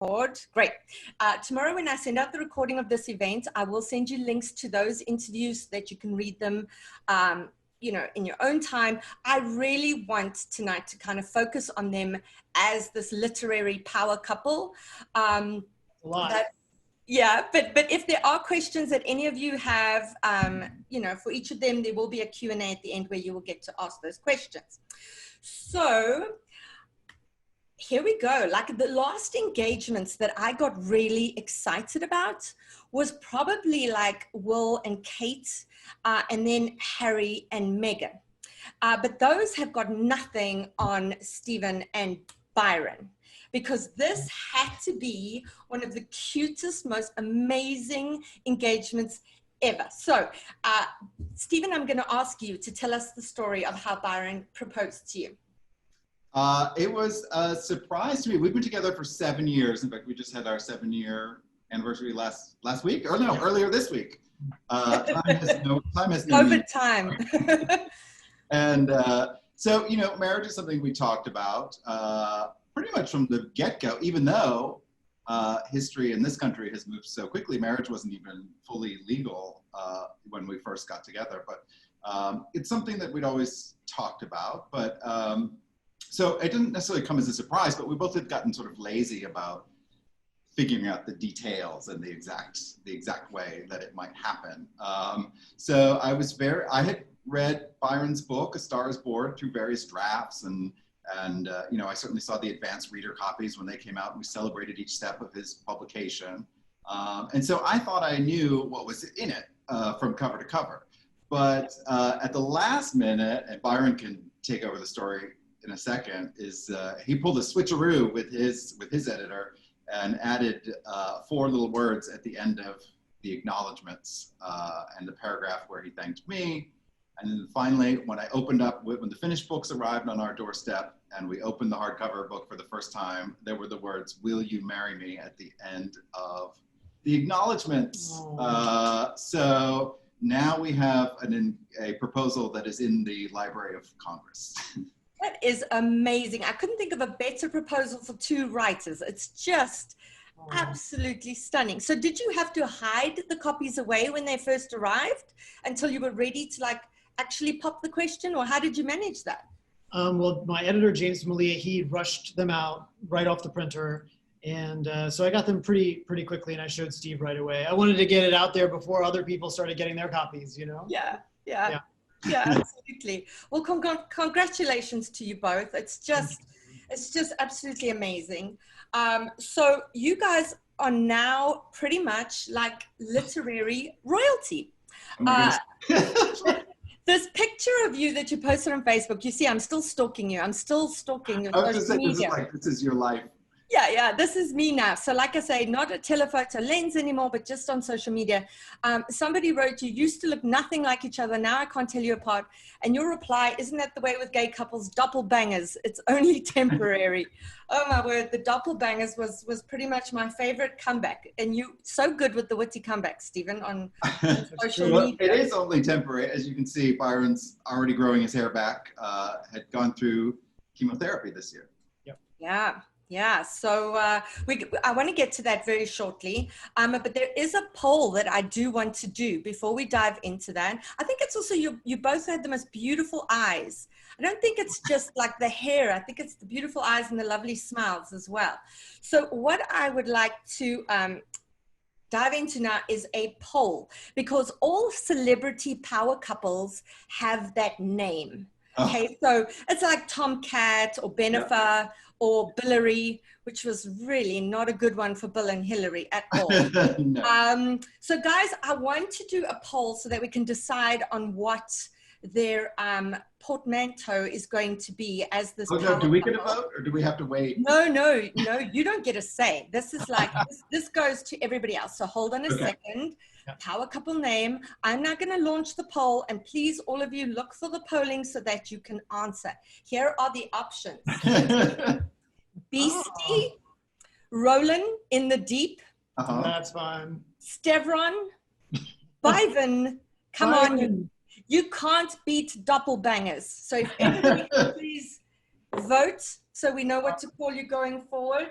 Great. Tomorrow when I send out the recording of this event, I will send you links to those interviews so that you can read them, you know, in your own time. I really want tonight to kind of focus on them as this literary power couple. A lot. Yeah, but if there are questions that any of you have, you know, for each of them, there will be a Q&A at the end where you will get to ask those questions. So here we go. Like the last engagements that I got really excited about was probably like Will and Kate, and then Harry and Meghan. But those have got nothing on Stephen and Byron, because this had to be one of the cutest, most amazing engagements ever. So, Stephen, I'm going to ask you to tell us the story of how Byron proposed to you. It was a surprise to me. We've been together for 7 years. In fact, we just had our 7-year anniversary last week, or no, earlier this week. Time has no COVID time. And so, you know, marriage is something we talked about pretty much from the get-go, even though history in this country has moved so quickly. Marriage wasn't even fully legal when we first got together, but it's something that we'd always talked about. But so it didn't necessarily come as a surprise, but we both had gotten sort of lazy about figuring out the details and the exact way that it might happen. So I had read Byron's book, A Star Is Born, through various drafts, and you know, I certainly saw the advanced reader copies when they came out, and we celebrated each step of his publication. And so I thought I knew what was in it from cover to cover. But at the last minute, and Byron can take over the story in a second, is he pulled a switcheroo with his editor and added 4 little words at the end of the acknowledgements and the paragraph where he thanked me. And then finally, when the finished books arrived on our doorstep and we opened the hardcover book for the first time, there were the words, "Will you marry me?" at the end of the acknowledgements. So now we have a proposal that is in the Library of Congress. That is amazing. I couldn't think of a better proposal for 2 writers. It's just absolutely stunning. So did you have to hide the copies away when they first arrived until you were ready to like actually pop the question, or how did you manage that? Well, my editor, James Malia, he rushed them out right off the printer. And so I got them pretty quickly, and I showed Steve right away. I wanted to get it out there before other people started getting their copies, you know? Yeah, absolutely. Well, congratulations to you both. It's just absolutely amazing. So you guys are now pretty much like literary royalty. This picture of you that you posted on Facebook, you see, I'm still stalking you. I'm still stalking your social media. This is your life. Yeah, this is me now. So like I say, not a telephoto lens anymore, but just on social media. Somebody wrote, "You used to look nothing like each other. Now I can't tell you apart." And your reply, "Isn't that the way with gay couples? Doppelbangers. It's only temporary." Oh my word, the doppelbangers was pretty much my favorite comeback. And you so good with the witty comeback, Stephen, on social media. It is only temporary. As you can see, Byron's already growing his hair back, had gone through chemotherapy this year. Yeah, so I want to get to that very shortly, but there is a poll that I do want to do before we dive into that. I think it's also you both had the most beautiful eyes. I don't think it's just like the hair. I think it's the beautiful eyes and the lovely smiles as well. So what I would like to dive into now is a poll, because all celebrity power couples have that name. Okay, so it's like Tomcat or Bennifer or Billary, which was really not a good one for Bill and Hillary at all. No. So guys, I want to do a poll so that we can decide on what their portmanteau is going to be as this. Do we get a vote, or do we have to wait? No, you don't get a say. This is like, this goes to everybody else. So hold on a second. Power couple name. I'm now going to launch the poll, and please, all of you, look for the polling so that you can answer. Here are the options. Beastie, Roland in the Deep. That's fine. Stevron, Byron, come on. You can't beat doppelbangers. So if everybody can please vote so we know what to call you going forward.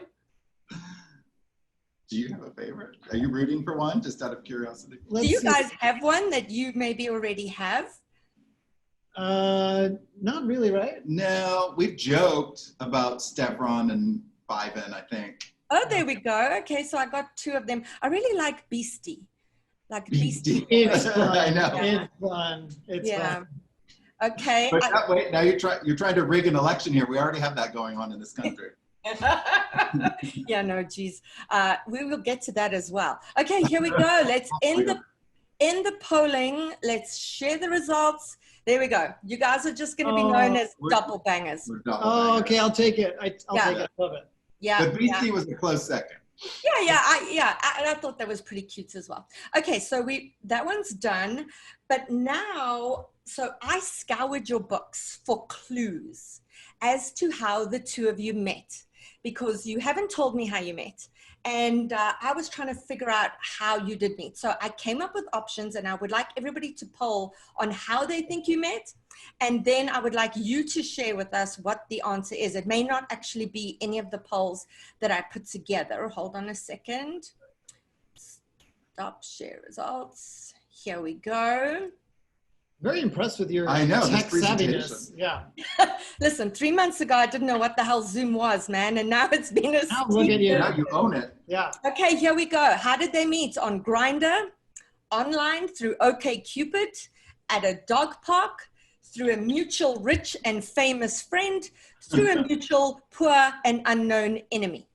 Do you have a favorite? Are you rooting for one, just out of curiosity? Do you guys have one that you maybe already have? Not really, right? No, we've joked about Stefron and Byron, I think. Oh, there we go. Okay, so I got 2 of them. I really like Beastie. Like Beastie. It's fun. I know. It's fun. It's fun. Okay. But wait, now you're trying to rig an election here. We already have that going on in this country. Yeah, no, geez. We will get to that as well. Okay, here we go. Let's end the polling. Let's share the results. There we go. You guys are just going to be known as doppelbangers. Oh, okay. I'll take it. I'll take it. Love it. Yeah. But BC was a close second. Yeah. I thought that was pretty cute as well. Okay, so that one's done. But now, so I scoured your books for clues as to how the 2 of you met, because you haven't told me how you met. And I was trying to figure out how you did meet. So I came up with options, and I would like everybody to poll on how they think you met. And then I would like you to share with us what the answer is. It may not actually be any of the polls that I put together. Hold on a second. Stop share results. Here we go. Very impressed with your tech savviness. Yeah. Listen, 3 months ago, I didn't know what the hell Zoom was, man. And now it's been a Now look at you. Now you own it. Yeah. Okay, here we go. How did they meet? On Grindr, online, through OkCupid, at a dog park, through a mutual rich and famous friend, through a mutual poor and unknown enemy.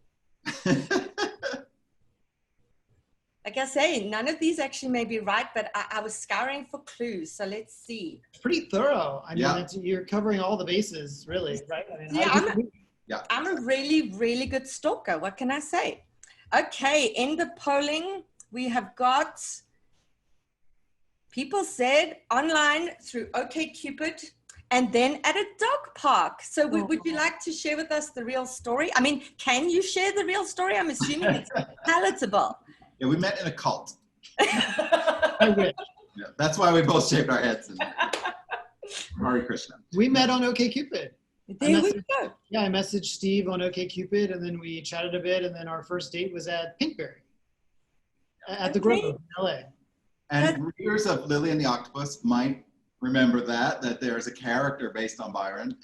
Like I say, none of these actually may be right, but I was scouring for clues. So let's see. It's pretty thorough. I mean, you're covering all the bases, really, right? I mean, I'm a really, really good stalker. What can I say? Okay, in the polling, we have got, people said online through OkCupid and then at a dog park. So would you like to share with us the real story? I mean, can you share the real story? I'm assuming it's palatable. Yeah, we met in a cult. I wish. Yeah, that's why we both shaved our heads. Hare Krishna. We met on OkCupid. There we go. Yeah, I messaged Steve on OkCupid, and then we chatted a bit, and then our first date was at Pinkberry at the Grove in LA. And readers of Lily and the Octopus might remember that there's a character based on Byron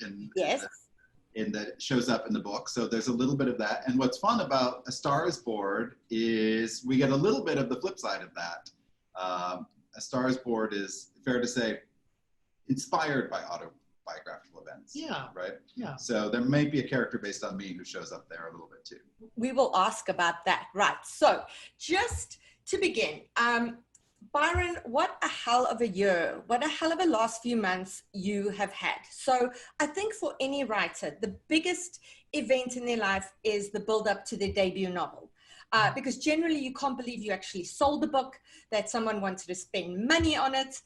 that shows up in the book. So there's a little bit of that. And what's fun about A Star is Born is we get a little bit of the flip side of that. A Star is Born is, fair to say, inspired by autobiographical events. Yeah. Right? Yeah. So there may be a character based on me who shows up there a little bit too. We will ask about that. Right. So just to begin, Byron, what a hell of a year, what a hell of a last few months you have had. So I think for any writer, the biggest event in their life is the build up to their debut novel. Because generally you can't believe you actually sold the book, that someone wanted to spend money on it,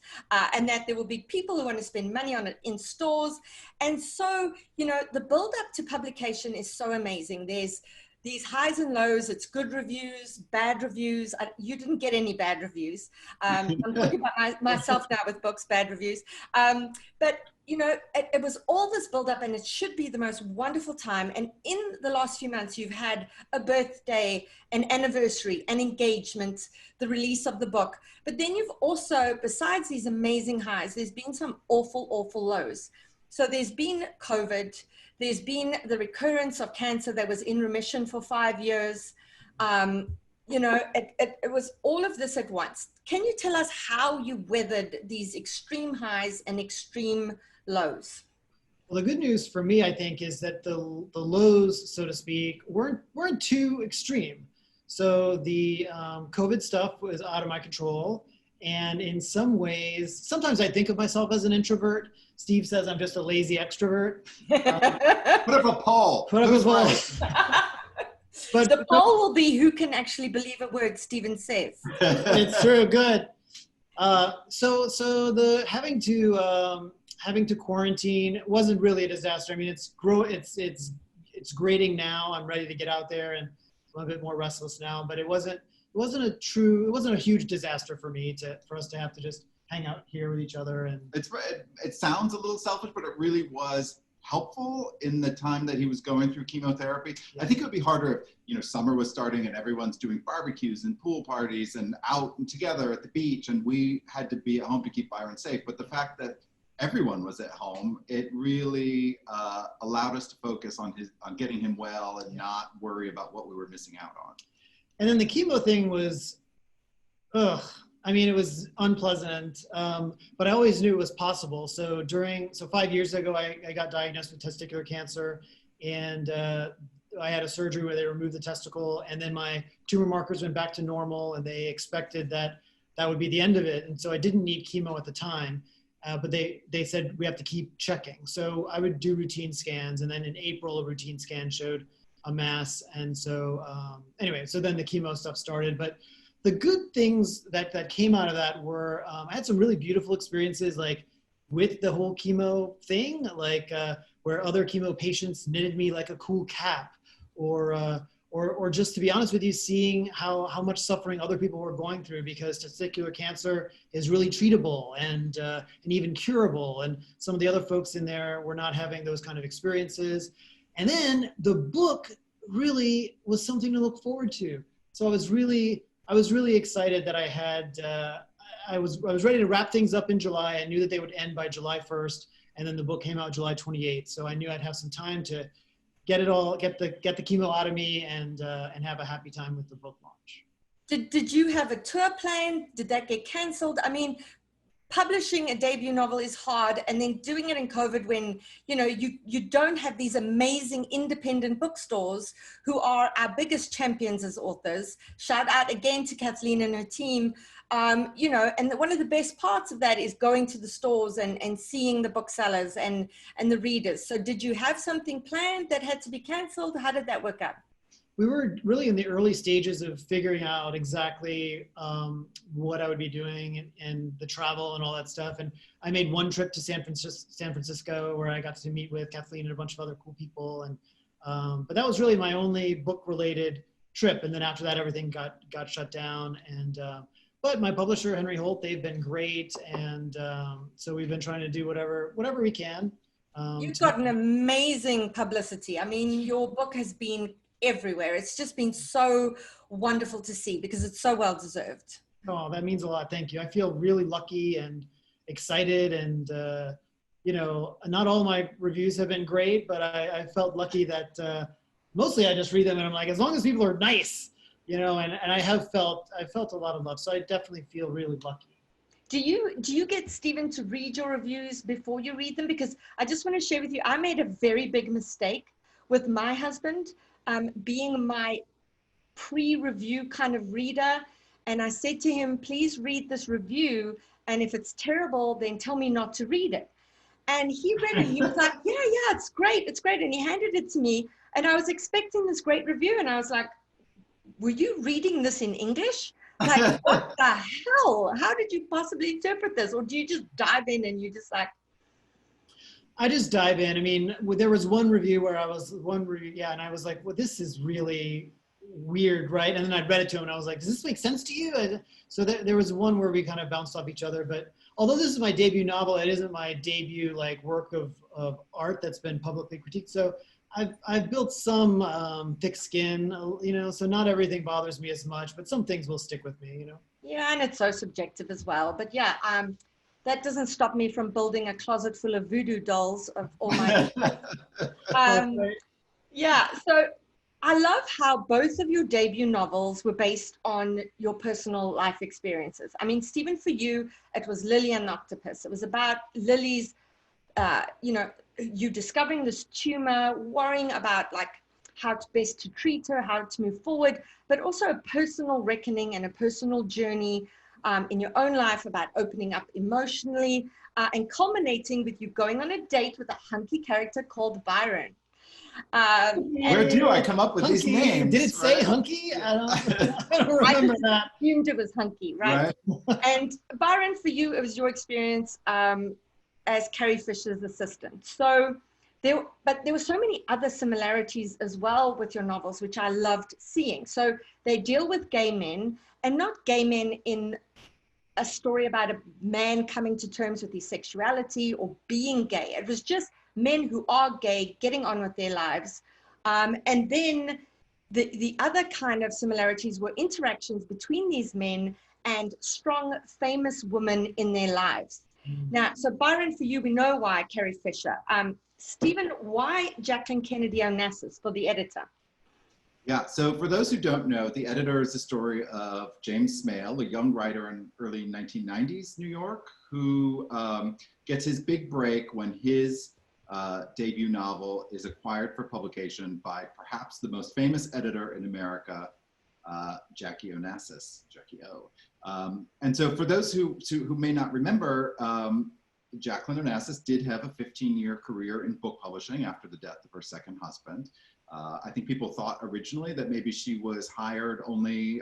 and that there will be people who want to spend money on it in stores. And so, you know, the build up to publication is so amazing. There's these highs and lows. It's good reviews, bad reviews. You didn't get any bad reviews. I'm talking about myself now with books, bad reviews. But, you know, it was all this build up, and it should be the most wonderful time. And in the last few months, you've had a birthday, an anniversary, an engagement, the release of the book. But then you've also, besides these amazing highs, there's been some awful, awful lows. So there's been COVID. There's been the recurrence of cancer that was in remission for 5 years. You know, it was all of this at once. Can you tell us how you weathered these extreme highs and extreme lows? Well, the good news for me, I think, is that the lows, so to speak, weren't too extreme. So the COVID stuff was out of my control. And in some ways, sometimes I think of myself as an introvert. Steve says I'm just a lazy extrovert. Put up a poll. Put up a poll. But the poll will be who can actually believe a word Steven says. It's true. Good. So the having to quarantine wasn't really a disaster. I mean, it's grating now. I'm ready to get out there, and I'm a bit more restless now. But it wasn't a huge disaster for me for us to have to just hang out here with each other. And it sounds a little selfish, but it really was helpful in the time that he was going through chemotherapy. I think it would be harder if, summer was starting and everyone's doing barbecues and pool parties and out and together at the beach, and we had to be at home to keep Byron safe. But the fact that everyone was at home, it really allowed us to focus on getting him well and not worry about what we were missing out on. And then the chemo thing was, it was unpleasant, but I always knew it was possible. So 5 years ago, I got diagnosed with testicular cancer, and I had a surgery where they removed the testicle, and then my tumor markers went back to normal, and they expected that would be the end of it. And so I didn't need chemo at the time, but they said we have to keep checking. So I would do routine scans, and then in April, a routine scan showed a mass. And so so then the chemo stuff started. But the good things that came out of that were, I had some really beautiful experiences, like with the whole chemo thing, like where other chemo patients knitted me like a cool cap, or just, to be honest with you, seeing how much suffering other people were going through, because testicular cancer is really treatable and even curable. And some of the other folks in there were not having those kind of experiences. And then the book really was something to look forward to. So I was really excited that I was ready to wrap things up in July. I knew that they would end by July 1st, and then the book came out July 28th. So I knew I'd have some time to get the chemo out of me and have a happy time with the book launch. Did you have a tour plan? Did that get canceled? I mean, publishing a debut novel is hard, and then doing it in COVID when you don't have these amazing independent bookstores who are our biggest champions as authors. Shout out again to Kathleen and her team. And one of the best parts of that is going to the stores and seeing the booksellers and the readers. So did you have something planned that had to be canceled? How did that work out? We were really in the early stages of figuring out exactly what I would be doing and the travel and all that stuff. And I made one trip to San Francisco where I got to meet with Kathleen and a bunch of other cool people. And but that was really my only book-related trip. And then after that, everything got shut down. And but my publisher, Henry Holt, they've been great. And so we've been trying to do whatever we can. You've got an amazing publicity. I mean, your book has been everywhere. It's just been so wonderful to see because it's so well deserved. Oh, that means a lot. Thank you. I feel really lucky and excited, and not all my reviews have been great, but I felt lucky that mostly I just read them and I'm like, as long as people are nice, and I felt a lot of love. So I definitely feel really lucky. Do you get Stephen to read your reviews before you read them? Because I just want to share with you, I made a very big mistake with my husband being my pre-review kind of reader. And I said to him, please read this review. And if it's terrible, then tell me not to read it. And he read it. He was like, yeah, it's great. It's great. And he handed it to me. And I was expecting this great review. And I was like, were you reading this in English? Like, what the hell? How did you possibly interpret this? Or do you just dive in and you just like? I just dive in. I mean, there was one review where and I was like, well, this is really weird, right? And then I read it to him and I was like, does this make sense to you? So there was one where we kind of bounced off each other. But although this is my debut novel, it isn't my debut work of art that's been publicly critiqued. So I've built some thick skin, so not everything bothers me as much, but some things will stick with me, Yeah, and it's so subjective as well. But yeah, that doesn't stop me from building a closet full of voodoo dolls of all my. Yeah, so I love how both of your debut novels were based on your personal life experiences. I mean, Stephen, for you, it was Lily and the Octopus. It was about Lily's, you discovering this tumor, worrying about how best to treat her, how to move forward, but also a personal reckoning and a personal journey in your own life about opening up emotionally and culminating with you going on a date with a hunky character called Byron. Where do I come up with hunky, these names? Did it say hunky? I don't remember that. I assumed it was hunky, right? And Byron, for you, it was your experience as Carrie Fisher's assistant. So there were so many other similarities as well with your novels, which I loved seeing. So they deal with gay men, and not gay men in a story about a man coming to terms with his sexuality or being gay. It was just men who are gay getting on with their lives. And then the other kind of similarities were interactions between these men and strong, famous women in their lives. Now, so Byron, for you, we know why Carrie Fisher. Stephen, why Jacqueline Kennedy Onassis for the editor? Yeah, so for those who don't know, the editor is the story of James Smale, a young writer in early 1990s New York, who gets his big break when his debut novel is acquired for publication by perhaps the most famous editor in America, Jackie Onassis, Jackie O. And so for those who may not remember, Jacqueline Onassis did have a 15-year career in book publishing after the death of her second husband. I think people thought originally that maybe she was hired only,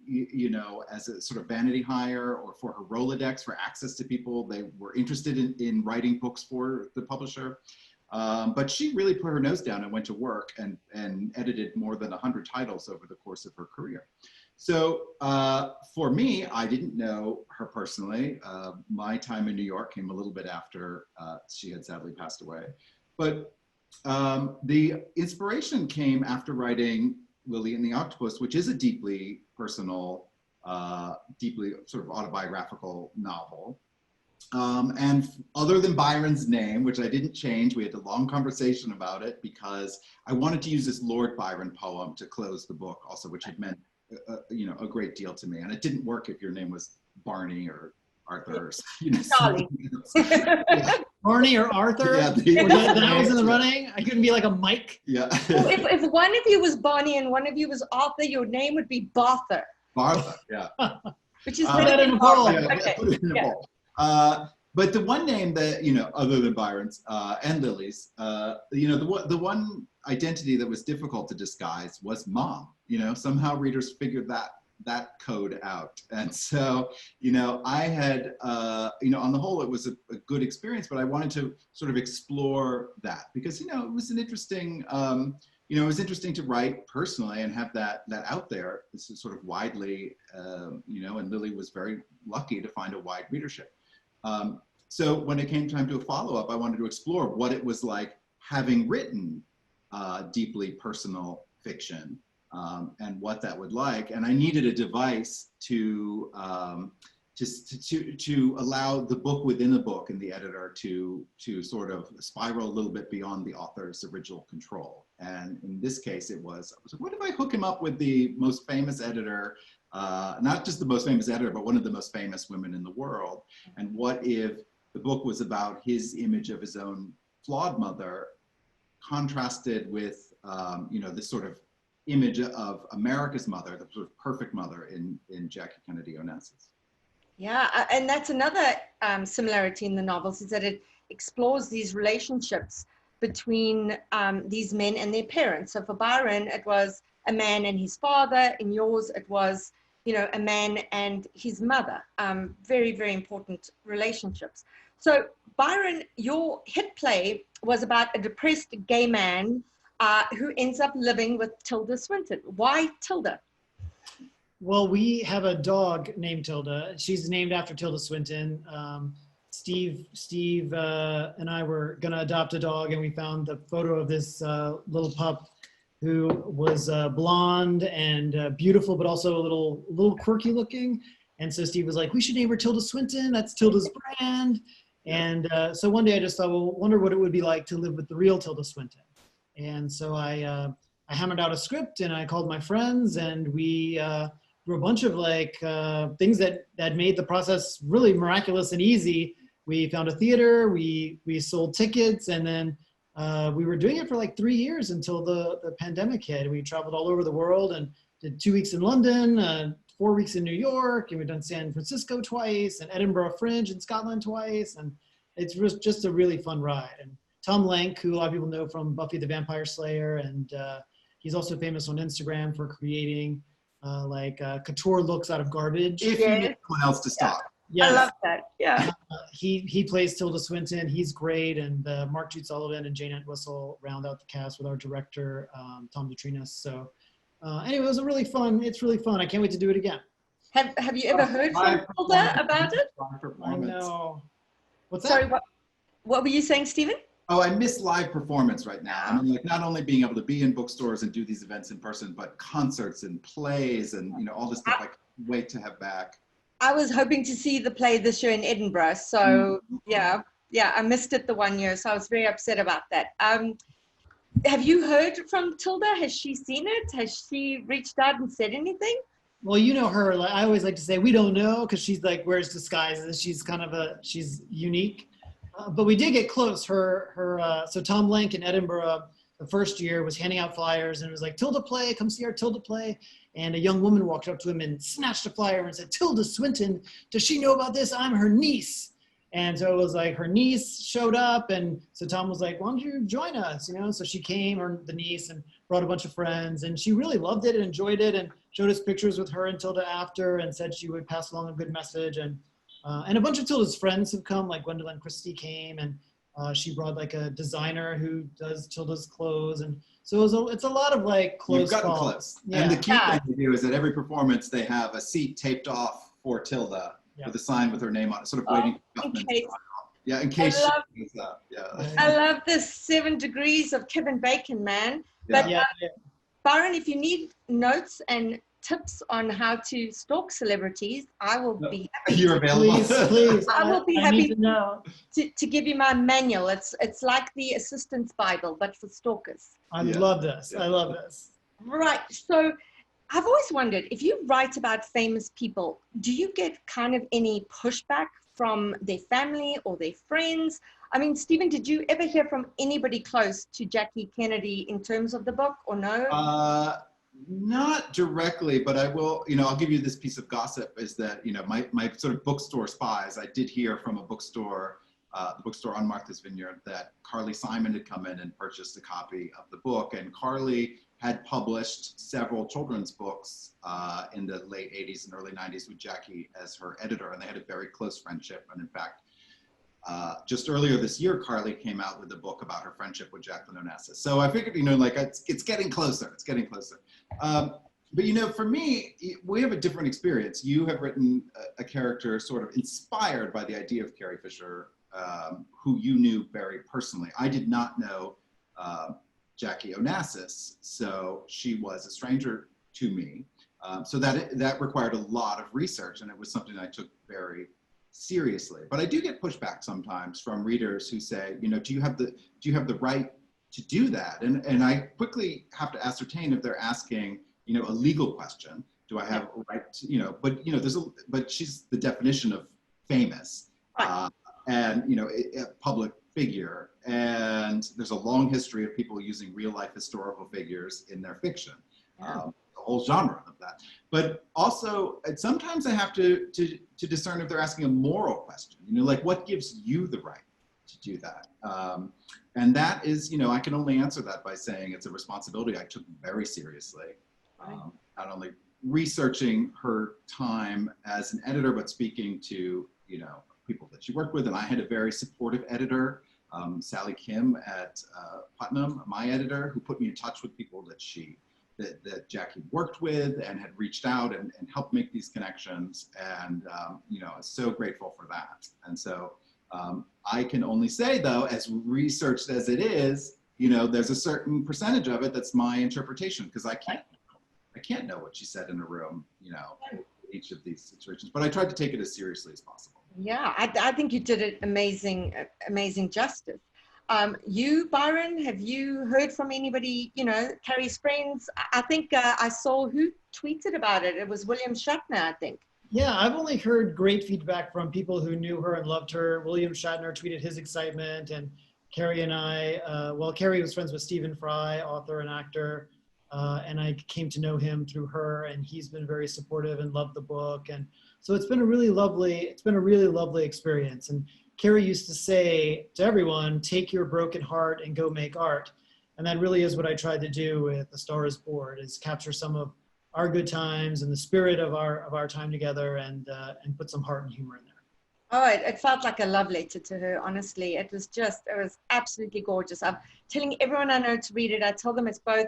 you know, as a sort of vanity hire or for her Rolodex for access to people. They were interested in writing books for the publisher. But she really put her nose down and went to work and edited more than 100 titles over the course of her career. So for me, I didn't know her personally. My time in New York came a little bit after she had sadly passed away. But the inspiration came after writing Lily and the Octopus, which is a deeply personal, deeply sort of autobiographical novel. And other than Byron's name, which I didn't change, we had a long conversation about it because I wanted to use this Lord Byron poem to close the book also, which had meant you know, a great deal to me. And it didn't work if your name was Barney or Arthur or you know, something else. Yeah. Barney or Arthur? Yeah, that was in the running? I couldn't be like a Mike? Yeah. Well, if one of you was Barney and one of you was Arthur, your name would be Bartha. Bartha, yeah. Which is put that in a poll. Yeah, okay. put it in a poll. But the one name that, you know, other than Byron's and Lily's, you know, the one identity that was difficult to disguise was Mom. You know, somehow readers figured that code out. And so, you know, I had, you know, on the whole, it was a good experience, but I wanted to sort of explore that because, you know, it was an interesting, you know, it was interesting to write personally and have that out there. This is sort of widely, you know, and Lily was very lucky to find a wide readership. So when it came time to a follow-up, I wanted to explore what it was like having written deeply personal fiction and what that would like. And I needed a device to allow the book within the book and the editor to sort of spiral a little bit beyond the author's original control. And in this case, I was like, what if I hook him up with the most famous editor, not just the most famous editor, but one of the most famous women in the world? And what if the book was about his image of his own flawed mother, contrasted with, you know, this sort of image of America's mother, the sort of perfect mother in Jackie Kennedy Onassis. Yeah, and that's another similarity in the novels is that it explores these relationships between these men and their parents. So for Byron, it was a man and his father. In yours, it was, you know, a man and his mother. Very, very important relationships. So Byron, your hit play was about a depressed gay man who ends up living with Tilda Swinton. Why Tilda? Well, we have a dog named Tilda. She's named after Tilda Swinton. Steve and I were gonna adopt a dog, and we found the photo of this little pup who was blonde and beautiful, but also a little quirky looking. And so Steve was like, we should name her Tilda Swinton. That's Tilda's brand. And so one day I just thought, well, wonder what it would be like to live with the real Tilda Swinton. And so I hammered out a script and I called my friends and we wrote a bunch of like things that made the process really miraculous and easy. We found a theater, we sold tickets, and then we were doing it for like 3 years until the pandemic hit. We traveled all over the world and did 2 weeks in London, 4 weeks in New York, and we've done San Francisco twice and Edinburgh Fringe in Scotland twice. And it's just a really fun ride. And Tom Lenk, who a lot of people know from Buffy the Vampire Slayer, and he's also famous on Instagram for creating couture looks out of garbage. If you need someone else to stop. Yes. I love that, yeah. He plays Tilda Swinton. He's great. And Mark Jude Sullivan and Jane Entwistle round out the cast with our director, Tom Detrinas. So anyway, it's really fun. I can't wait to do it again. Have you ever heard from Tilda about it? I know. What's that? Sorry, what were you saying, Stephen? Oh, I miss live performance right now. I mean, like not only being able to be in bookstores and do these events in person, but concerts and plays and, you know, all this stuff I can't wait to have back. I was hoping to see the play this year in Edinburgh. So yeah, I missed it the one year. So I was very upset about that. Have you heard from Tilda? Has she seen it? Has she reached out and said anything? Well, you know her. Like, I always like to say we don't know because she's like wears disguises. She's kind of she's unique. But we did get close. So Tom Lenk in Edinburgh, the first year was handing out flyers and it was like, Tilda play, come see our Tilda play. And a young woman walked up to him and snatched a flyer and said, Tilda Swinton, does she know about this? I'm her niece. And so it was like her niece showed up. And so Tom was like, why don't you join us? You know, so she came, the niece, and brought a bunch of friends. And she really loved it and enjoyed it and showed us pictures with her and Tilda after and said she would pass along a good message. And a bunch of Tilda's friends have come, like Gwendolyn Christie came, and she brought like a designer who does Tilda's clothes, and so it's a lot of like close. You've gotten calls. close. Yeah. And the cute thing to do is at every performance they have a seat taped off for Tilda with a sign with her name on it, sort of waiting. Yeah, in case she goes up. Yeah. I love this 7 Degrees of Kevin Bacon, man. But Byron, if you need notes and tips on how to stalk celebrities, I will be happy. You're available. Please. I will be happy to know. To give you my manual. It's like the assistant's Bible, but for stalkers. I love this. I love this. Right. So I've always wondered, if you write about famous people, do you get kind of any pushback from their family or their friends? I mean, Stephen, did you ever hear from anybody close to Jackie Kennedy in terms of the book, or no? Not directly, but I will, you know, I'll give you this piece of gossip is that, you know, my sort of bookstore spies, I did hear from a bookstore, the bookstore on Martha's Vineyard, that Carly Simon had come in and purchased a copy of the book. And Carly had published several children's books in the late 80s and early 90s with Jackie as her editor. And they had a very close friendship. And in fact, just earlier this year, Carly came out with a book about her friendship with Jacqueline Onassis. So I figured, you know, like it's getting closer. It's getting closer. But, you know, for me, we have a different experience. You have written a character sort of inspired by the idea of Carrie Fisher, who you knew very personally. I did not know Jackie Onassis, so she was a stranger to me. So that required a lot of research, and it was something I took very seriously. But I do get pushback sometimes from readers who say, you know, do you have the right to do that? And I quickly have to ascertain if they're asking, you know, a legal question. Do I have a right to, you know, but, you know, but she's the definition of famous, and, you know, a public figure. And there's a long history of people using real life historical figures in their fiction. The whole genre of that. But also, sometimes I have to discern if they're asking a moral question, you know, like what gives you the right to do that? And that is, you know, I can only answer that by saying it's a responsibility I took very seriously. Not only researching her time as an editor, but speaking to, you know, people that she worked with. And I had a very supportive editor, Sally Kim at Putnam, my editor, who put me in touch with people that Jackie worked with and had reached out and helped make these connections. And, you know, I was so grateful for that. And so I can only say, though, as researched as it is, you know, there's a certain percentage of it that's my interpretation, because I can't know what she said in a room, you know, each of these situations. But I tried to take it as seriously as possible. Yeah, I think you did it amazing justice. You, Byron, have you heard from anybody, you know, Carrie's friends? I think I saw who tweeted about it. It was William Shatner, I think. Yeah, I've only heard great feedback from people who knew her and loved her. William Shatner tweeted his excitement, and Carrie and I, Carrie was friends with Stephen Fry, author and actor, and I came to know him through her, and he's been very supportive and loved the book. And so it's been a really lovely experience. And Carrie used to say to everyone, take your broken heart and go make art. And that really is what I tried to do with The Star Is Born, is capture some of our good times and the spirit of our time together, and put some heart and humor in there. Oh, it felt like a love letter to her, honestly. It was absolutely gorgeous. I'm telling everyone I know to read it. I tell them it's both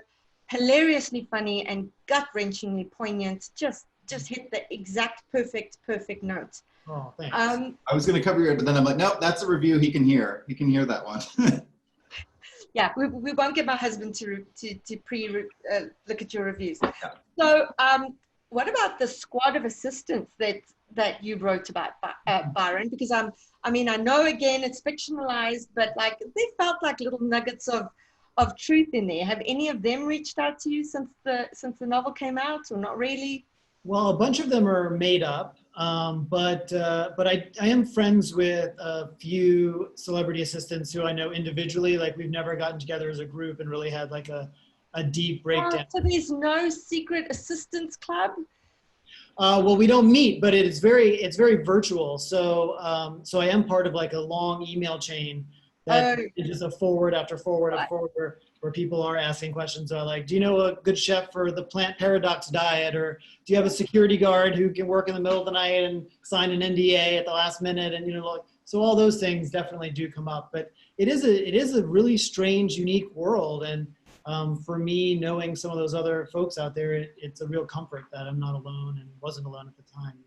hilariously funny and gut-wrenchingly poignant. Just hit the exact perfect note. Oh, thanks. I was going to cover it, but then I'm like, nope, that's a review he can hear. He can hear that one. Yeah, we won't get my husband to look at your reviews. Yeah. So, what about the squad of assistants that you wrote about, Byron? Because I mean, I know again it's fictionalized, but like they felt like little nuggets of truth in there. Have any of them reached out to you since the novel came out, or not really? Well, a bunch of them are made up, but I am friends with a few celebrity assistants who I know individually. Like we've never gotten together as a group and really had like a deep breakdown. So there's no secret assistants club? Well, we don't meet, but it's very virtual. So so I am part of like a long email chain that is just a forward after forward after forward where people are asking questions like, do you know a good chef for the plant paradox diet? Or do you have a security guard who can work in the middle of the night and sign an NDA at the last minute? And, you know, like, so all those things definitely do come up, but it is a really strange, unique world. And for me, knowing some of those other folks out there, it's a real comfort that I'm not alone and wasn't alone at the time.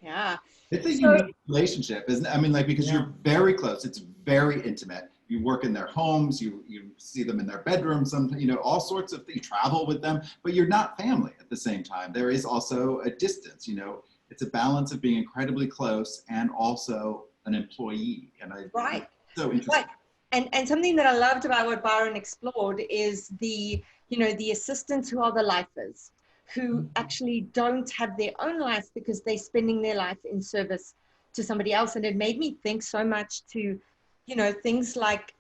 Yeah. It's a unique relationship, isn't it? I mean, like, because you're very close, it's very intimate. You work in their homes, you see them in their bedrooms, you know, all sorts of things, you travel with them, but you're not family at the same time. There is also a distance, you know, it's a balance of being incredibly close and also an employee. And so interesting. Right. And something that I loved about what Byron explored is the assistants who are the lifers, who actually don't have their own life because they're spending their life in service to somebody else. And it made me think so much to, you know, things like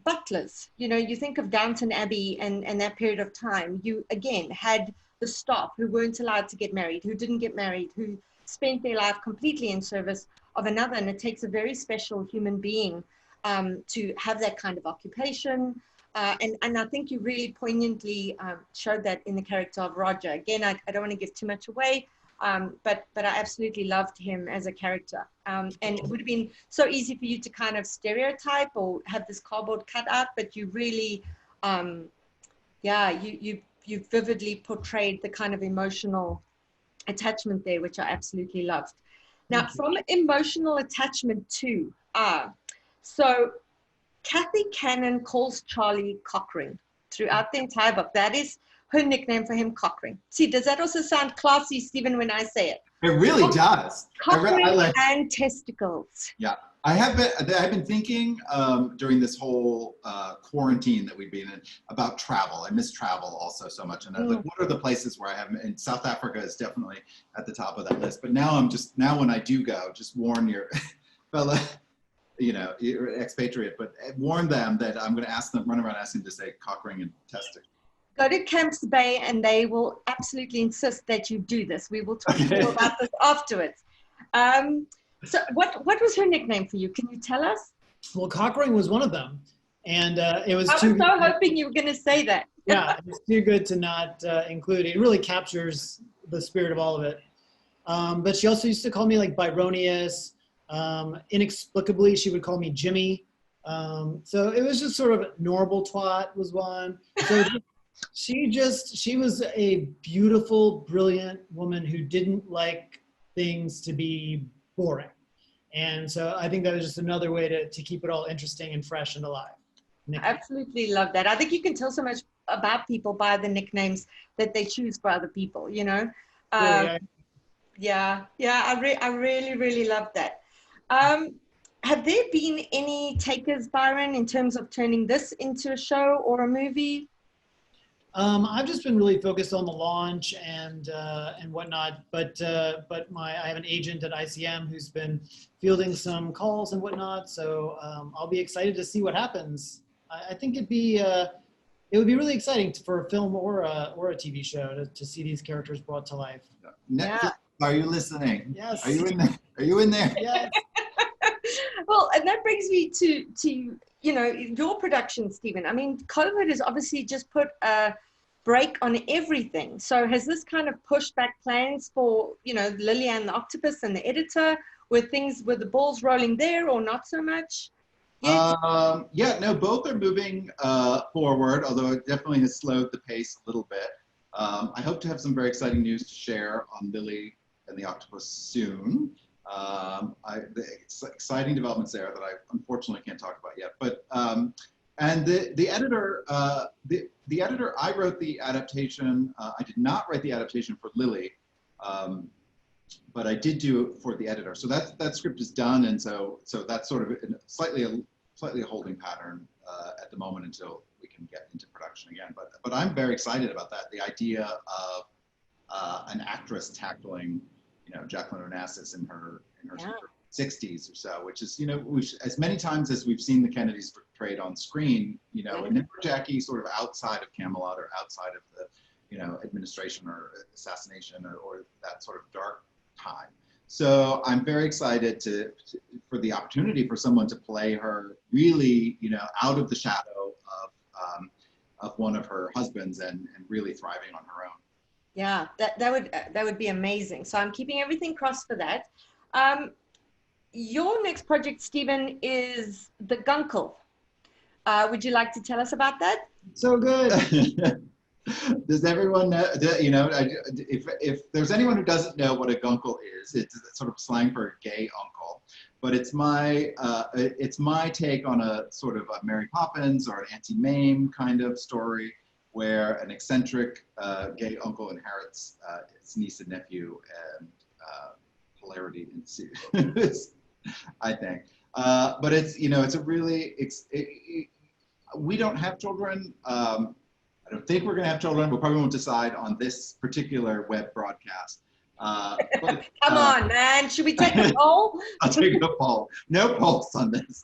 butlers. You know, you think of Downton Abbey and that period of time. You, again, had the staff who weren't allowed to get married, who didn't get married, who spent their life completely in service of another. And it takes a very special human being to have that kind of occupation. And I think you really poignantly showed that in the character of Roger. Again, I don't want to give too much away, but I absolutely loved him as a character. And it would have been so easy for you to kind of stereotype or have this cardboard cutout, but you really, you vividly portrayed the kind of emotional attachment there, which I absolutely loved. Now, from emotional attachment to, so Kathy Cannon calls Charlie Cockring throughout the entire book. That is her nickname for him, Cockring. See, does that also sound classy, Stephen, when I say it? It really does. Cockring and testicles. Yeah, I've been thinking during this whole quarantine that we've been in about travel. I miss travel also so much. And I was like, what are the places where I haven't? And South Africa is definitely at the top of that list. But now when I do go, just warn your fella, you know, expatriate, but warn them that I'm going to run around asking them to say cockring and testing. Go to Camps Bay and they will absolutely insist that you do this. We will talk more about this afterwards. So what was her nickname for you? Can you tell us? Well, cockring was one of them. And it was I was so hoping you were going to say that. Yeah, it's too good to not include. It really captures the spirit of all of it. But she also used to call me like Byronius. Inexplicably, she would call me Jimmy. So it was just sort of normal twat was one. So she was a beautiful, brilliant woman who didn't like things to be boring. And so I think that was just another way to keep it all interesting and fresh and alive. I absolutely love that. I think you can tell so much about people by the nicknames that they choose for other people, you know? I really, really love that. Have there been any takers, Byron, in terms of turning this into a show or a movie? I've just been really focused on the launch and whatnot, but I have an agent at ICM who's been fielding some calls and whatnot, so I'll be excited to see what happens. I think it would be really exciting for a film or a TV show to see these characters brought to life. Yeah. Are you listening? Yes. Are you in there? Are you in there? Yes. Well, and that brings me to you know, your production, Stephen. I mean, COVID has obviously just put a break on everything. So has this kind of pushed back plans for, you know, Lillian the Octopus and the editor? Were the balls rolling there or not so much? No, both are moving forward, although it definitely has slowed the pace a little bit. I hope to have some very exciting news to share on Lily and the Octopus soon. Exciting developments there that I unfortunately can't talk about yet. But And the editor, the editor, I wrote the adaptation. I did not write the adaptation for Lily, but I did do it for the editor. So that script is done, and so that's sort of slightly a holding pattern at the moment until we can get into production again. But I'm very excited about that. The idea of an actress tackling, Jacqueline Onassis in her Yeah. 60s or so, which is, as many times as we've seen the Kennedys portrayed on screen, and never Jackie sort of outside of Camelot or outside of the, administration or assassination or that sort of dark time. So I'm very excited for the opportunity for someone to play her really, out of the shadow of one of her husbands and really thriving on her own. Yeah, that would be amazing. So I'm keeping everything crossed for that. Your next project, Stephen, is The Guncle. Would you like to tell us about that? So good. Does everyone know, if there's anyone who doesn't know what a guncle is, it's sort of slang for a gay uncle, but it's my take on a sort of a Mary Poppins or an Auntie Mame kind of story where an eccentric gay uncle inherits his niece and nephew, and hilarity ensues, I think. But it's, it's a really, we don't have children. I don't think we're going to have children. We probably won't decide on this particular web broadcast. But, Come on, man. Should we take a poll? I'll take a poll. No polls on this.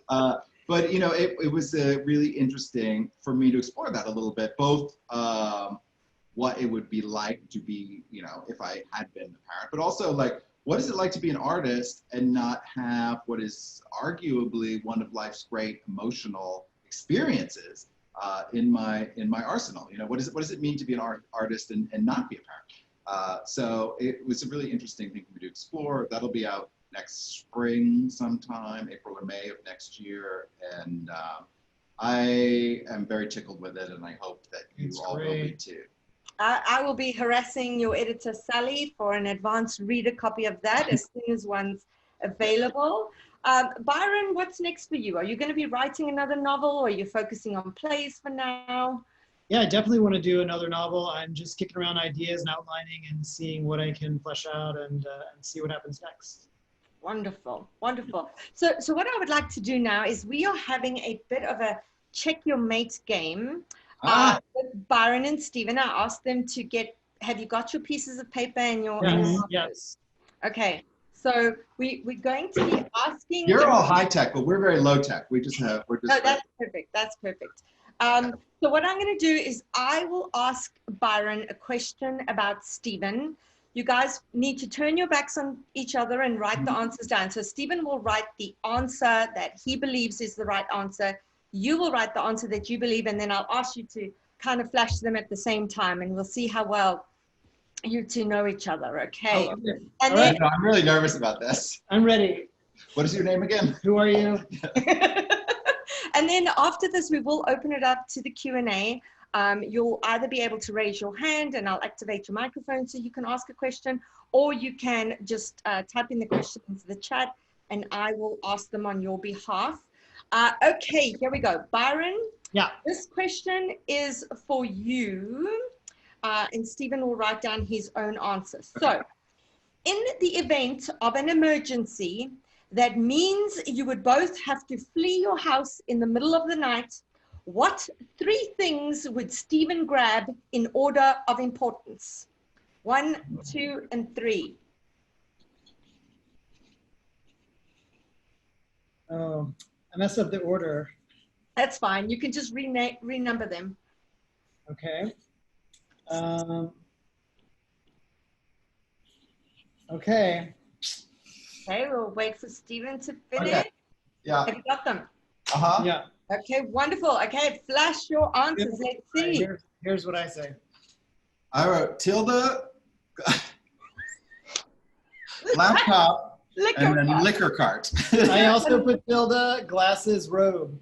But, it was really interesting for me to explore that a little bit, both what it would be like to be, if I had been a parent, but also like, what is it like to be an artist and not have what is arguably one of life's great emotional experiences in my arsenal? What does it mean to be an artist and not be a parent? So it was a really interesting thing for me to explore. That'll be out next spring sometime, April or May of next year, and I am very tickled with it, and I hope that you all will be too. I will be harassing your editor, Sally, for an advanced reader copy of that as soon as one's available. Byron, what's next for you? Are you going to be writing another novel, or are you focusing on plays for now? Yeah, I definitely want to do another novel. I'm just kicking around ideas and outlining and seeing what I can flesh out and see what happens next. Wonderful, wonderful. So what I would like to do now is we are having a bit of a check your mate game. With Byron and Stephen. I asked them to have you got your pieces of paper and your Yes. Okay, so we're going to be asking. You're all high tech, but we're very low tech. We're just No, that's perfect. That's perfect. So what I'm going to do is I will ask Byron a question about Stephen. You guys need to turn your backs on each other and write the answers down. So Stephen will write the answer that he believes is the right answer. You will write the answer that you believe, and then I'll ask you to kind of flash them at the same time, and we'll see how well you two know each other, okay? Oh, okay. And then, I'm really nervous about this. I'm ready. What is your name again? Who are you? And then after this, we will open it up to the Q&A. You'll either be able to raise your hand and I'll activate your microphone so you can ask a question, or you can just type in the question into the chat and I will ask them on your behalf. Okay, here we go. Byron, this question is for you, and Stephen will write down his own answer. So, in the event of an emergency, that means you would both have to flee your house in the middle of the night, what 3 things would Stephen grab in order of importance? 1, 2, and 3. Oh, I messed up the order. That's fine. You can just renumber them. Okay. Okay. Okay, we'll wait for Stephen to finish. Okay. Yeah. Have you got them? Uh-huh. Yeah. Okay, wonderful. Okay, flash your answers. Let's see. Here's what I say. I wrote Tilda, laptop, and then liquor cart. I also put Tilda, glasses, robe.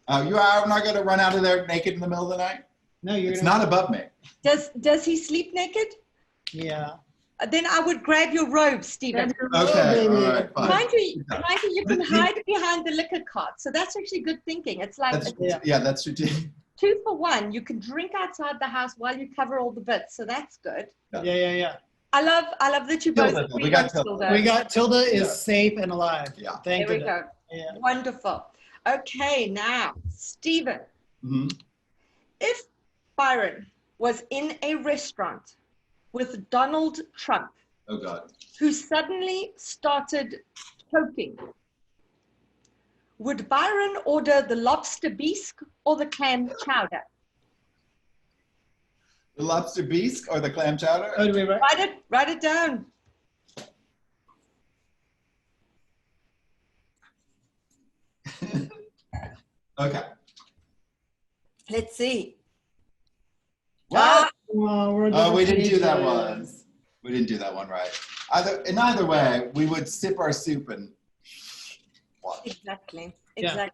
You are not going to run out of there naked in the middle of the night? No, you're It's not above me. Does he sleep naked? Yeah. Then I would grab your robe, Stephen. Okay, all right, fine. Mind you, you can hide behind the liquor cart. So that's actually good thinking. It's like that's true. 2 for 1. You can drink outside the house while you cover all the bits. So that's good. Yeah. I love that you both We got Tilda. We got Tilda is safe and alive. Yeah. Thank there you. we go. Yeah. Wonderful. Okay, now, Stephen, if Byron was in a restaurant with Donald Trump, oh God, who suddenly started choking, would Byron order the lobster bisque or the clam chowder? the lobster bisque or the clam chowder? Oh, do we Write it down. Okay. Let's see. What? We didn't do that one. We didn't do that one right. In either way, we would sip our soup and watch. Exactly. Yeah.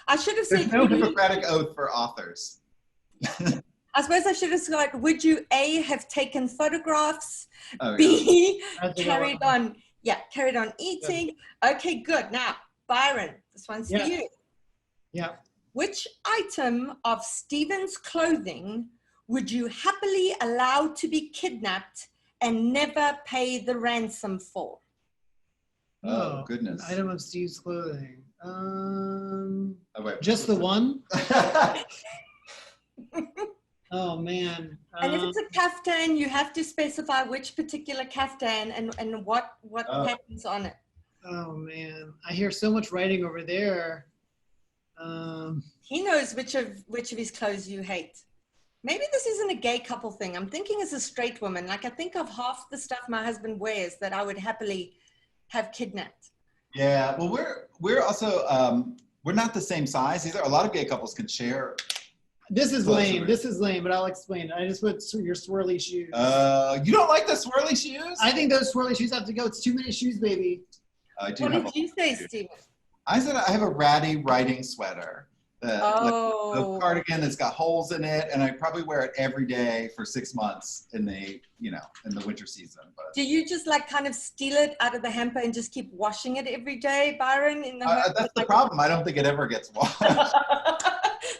I should have There's said, no Hippocratic oath for authors. I suppose I should have said, would you A, have taken photographs, Oh, B, yeah. carried on eating. Okay, good. Now, Byron, this one's for you. Yeah. Which item of Stephen's clothing would you happily allow to be kidnapped and never pay the ransom for? Oh, goodness. Item of Steve's clothing. Oh, wait. Just the one? Oh, man. And if it's a kaftan, you have to specify which particular kaftan and what patterns on it. Oh, man. I hear so much writing over there. He knows which of his clothes you hate. Maybe this isn't a gay couple thing. I'm thinking as a straight woman, like I think of half the stuff my husband wears that I would happily have kidnapped. Yeah, well, we're also, we're not the same size either. A lot of gay couples can share. This is lame. This is lame, but I'll explain. I just put your swirly shoes. You don't like the swirly shoes? I think those swirly shoes have to go. It's too many shoes, baby. I do. What did you say, Stephen? I said I have a ratty writing sweater. Oh. A cardigan that's got holes in it, and I probably wear it every day for 6 months in the winter season. But do you just like kind of steal it out of the hamper and just keep washing it every day, Byron? That's the problem. I don't think it ever gets washed.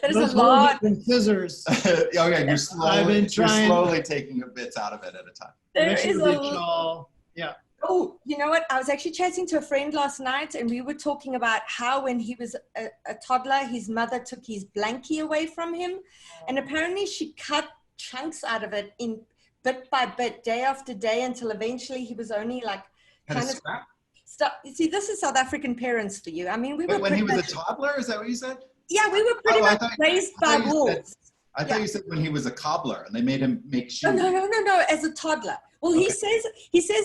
That is a lot. Scissors. Okay, you're slowly taking bits out of it at a time. There is a lot. Yeah. Oh, you know what? I was actually chatting to a friend last night, and we were talking about how when he was a toddler, his mother took his blankie away from him. And apparently she cut chunks out of it in bit by bit, day after day, until eventually he was only like kind of stuff. See, this is South African parents for you. I mean, we were when he was a toddler, is that what you said? Yeah, we were pretty much raised by wolves. I thought you said when he was a cobbler and they made him make shoes. No, as a toddler. Well, okay. he said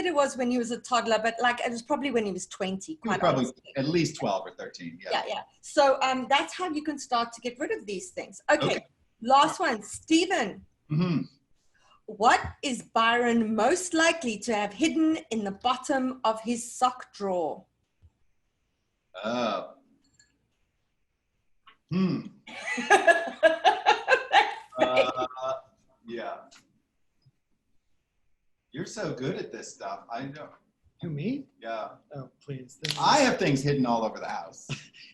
it was when he was a toddler, but like it was probably when he was 20. Quite probably honestly. At least 12 or 13. Yeah. Yeah. So that's how you can start to get rid of these things. Okay. Last one, Stephen. Mm-hmm. What is Byron most likely to have hidden in the bottom of his sock drawer? Yeah. You're so good at this stuff. I know. Who, me? Yeah. Oh, please. I have things hidden all over the house.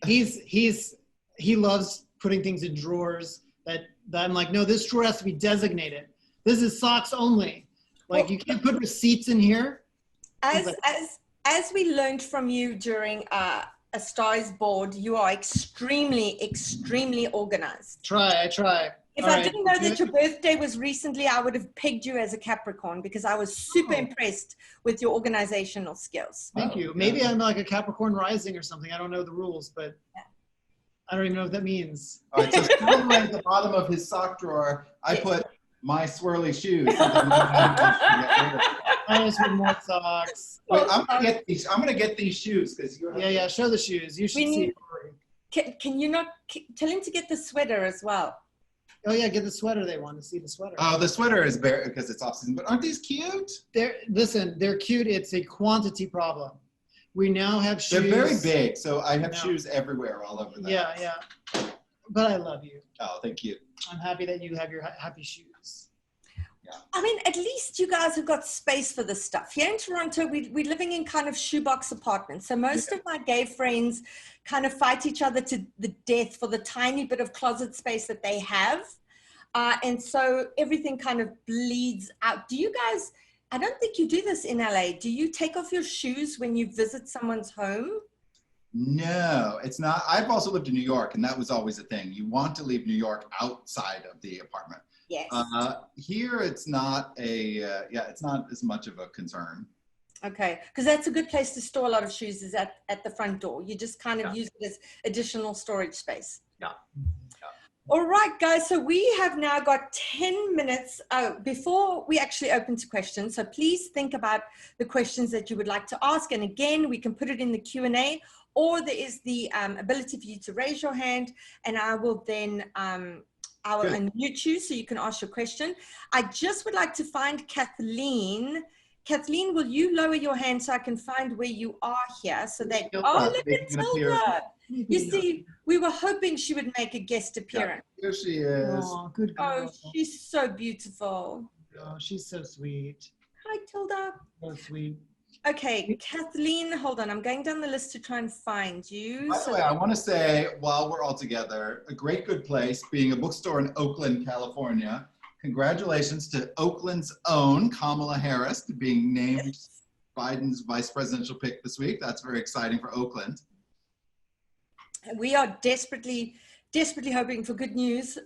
He loves putting things in drawers that I'm like, no, this drawer has to be designated. This is socks only. Like, you can't put receipts in here. As we learned from you during a Stars board, you are extremely, extremely organized. I try. If I didn't know that your birthday was recently, I would have pegged you as a Capricorn because I was super impressed with your organizational skills. Thank you. Maybe I'm like a Capricorn rising or something. I don't know the rules, but I don't even know what that means. All right, so somewhere at the bottom of his sock drawer, I put my swirly shoes. I just want more socks. Wait, I'm gonna get these shoes because you're. Yeah. Show the shoes. You should see. Can you not tell him to get the sweater as well? Oh yeah, get the sweater. They want to see the sweater. Oh, the sweater is bare because it's off season. But aren't these cute? They're cute. It's a quantity problem. We now have shoes. They're very big, so I have shoes everywhere, all over the house. Yeah. But I love you. Oh, thank you. I'm happy that you have your happy shoes. I mean, at least you guys have got space for this stuff. Here in Toronto, we're living in kind of shoebox apartments. So most of my gay friends kind of fight each other to the death for the tiny bit of closet space that they have. And so everything kind of bleeds out. Do you guys, I don't think you do this in LA. Do you take off your shoes when you visit someone's home? No, it's not. I've also lived in New York, and that was always a thing. You want to leave New York outside of the apartment. Yes. Here, it's not it's not as much of a concern. Okay, because that's a good place to store a lot of shoes is at the front door. You just kind of use it as additional storage space. Yeah. All right, guys, so we have now got 10 minutes before we actually open to questions. So please think about the questions that you would like to ask. And again, we can put it in the Q&A, or there is the ability for you to raise your hand, and I will then I will unmute you so you can ask your question. I just would like to find Kathleen. Kathleen, will you lower your hand so I can find where you are here so that, oh, look at Tilda. You see, we were hoping she would make a guest appearance. Here she is. Oh, good girl. Oh, she's so beautiful. Oh, she's so sweet. Hi, Tilda. So sweet. Okay, Kathleen, hold on. I'm going down the list to try and find you. By the way, I want to say, while we're all together, a great good place, being a bookstore in Oakland, California. Congratulations to Oakland's own Kamala Harris being named Biden's vice presidential pick this week. That's very exciting for Oakland. We are desperately hoping for good news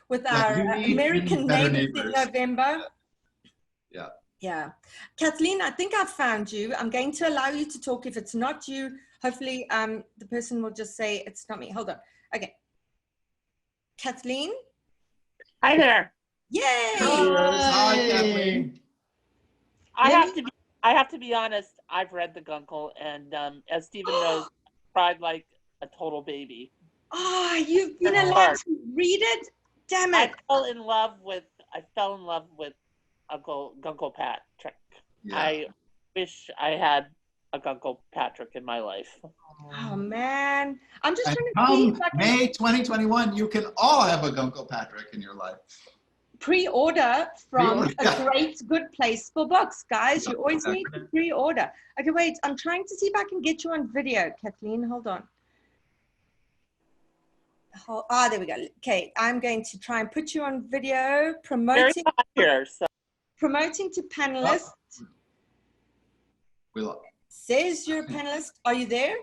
with our American neighbors in November. Yeah. Yeah. Kathleen, I think I've found you. I'm going to allow you to talk. If it's not you, hopefully the person will just say it's not me. Hold on. Okay. Kathleen? Hi there. Yay! Hi, Kathleen. I have to be honest, I've read The Guncle, and as Stephen knows, cried like a total baby. Oh, you've been allowed to read it? Damn it. I fell in love with Guncle Patrick. Yeah. I wish I had a Guncle Patrick in my life. Oh man. I'm just And trying to see if I can May 2021, you can all have a Guncle Patrick in your life. pre-order from Pre-order, a great good place for books, guys. You always need to pre-order. Okay, wait, I'm trying to see if I can get you on video. Kathleen, hold on. There we go. Okay, I'm going to try and put you on video, promoting Here, so. promoting to panelists. We love. Says you're a panelist. Are you there?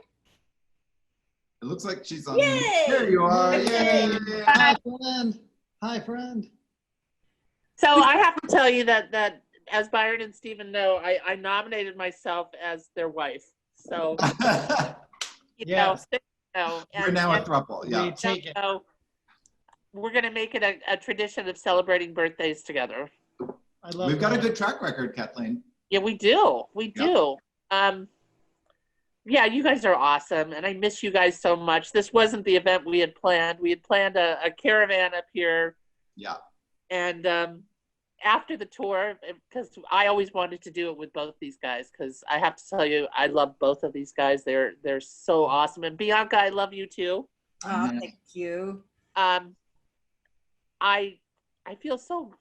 It looks like she's on. Yay! There you are. Okay. Yay! Hi, friend. Hi, friend. So I have to tell you that as Byron and Stephen know, I nominated myself as their wife. So you know, We're now a throuple. Yeah. Take it. So we're gonna make it a tradition of celebrating birthdays together. I love We've got a that. good track record, Kathleen. Yeah, we do. We do. Yeah, you guys are awesome, and I miss you guys so much. This wasn't the event we had planned. We had planned a caravan up here. Yeah. And after the tour, because I always wanted to do it with both these guys, because I have to tell you, I love both of these guys. They're so awesome. And Bianca, I love you too. Oh, thank you. I feel so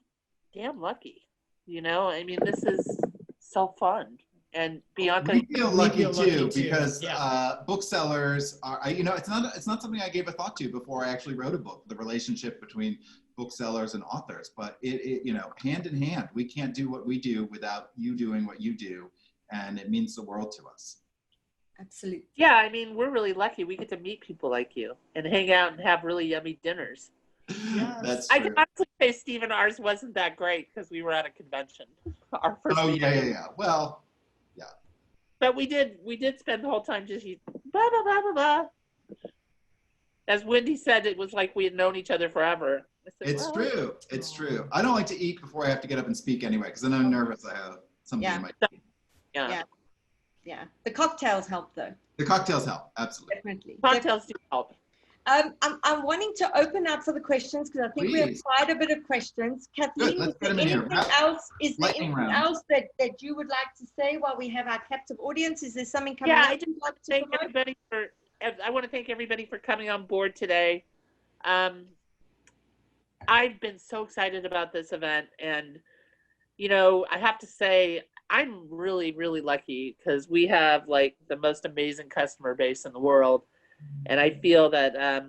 damn lucky. You know, I mean, this is so fun. And Bianca, We feel lucky feel lucky too too, because yeah. Booksellers are, you know, it's not something I gave a thought to before I actually wrote a book, the relationship between booksellers and authors, but it you know, hand in hand, we can't do what we do without you doing what you do, and it means the world to us. Absolutely. yeah, I mean, we're really lucky. We get to meet people like you and hang out and have really yummy dinners. Yes. That's I true. can honestly say, Stephen, ours wasn't that great because we were at a convention. Our first Oh meeting. yeah. Well, But we did spend the whole time just blah, blah, blah, blah, blah. As Wendy said, it was like we had known each other forever. I said, it's well, true. It's true. I don't like to eat before I have to get up and speak anyway, because then I'm nervous. I have something Yeah. in my teeth. Yeah. Yeah. The cocktails help though. The cocktails help, absolutely. Definitely. Cocktails do help. I'm wanting to open up for the questions because I think we have Please. quite a bit of questions. Kathleen, Let's is there get 'em in here. anything else? Is there Lightning anything round. else that you would like to say while we have our captive audience? Is there something coming Yeah, up I just you'd want like to thank promote? everybody I want to thank everybody for coming on board today. I've been so excited about this event, and you know, I have to say I'm really, really lucky because we have like the most amazing customer base in the world, and I feel that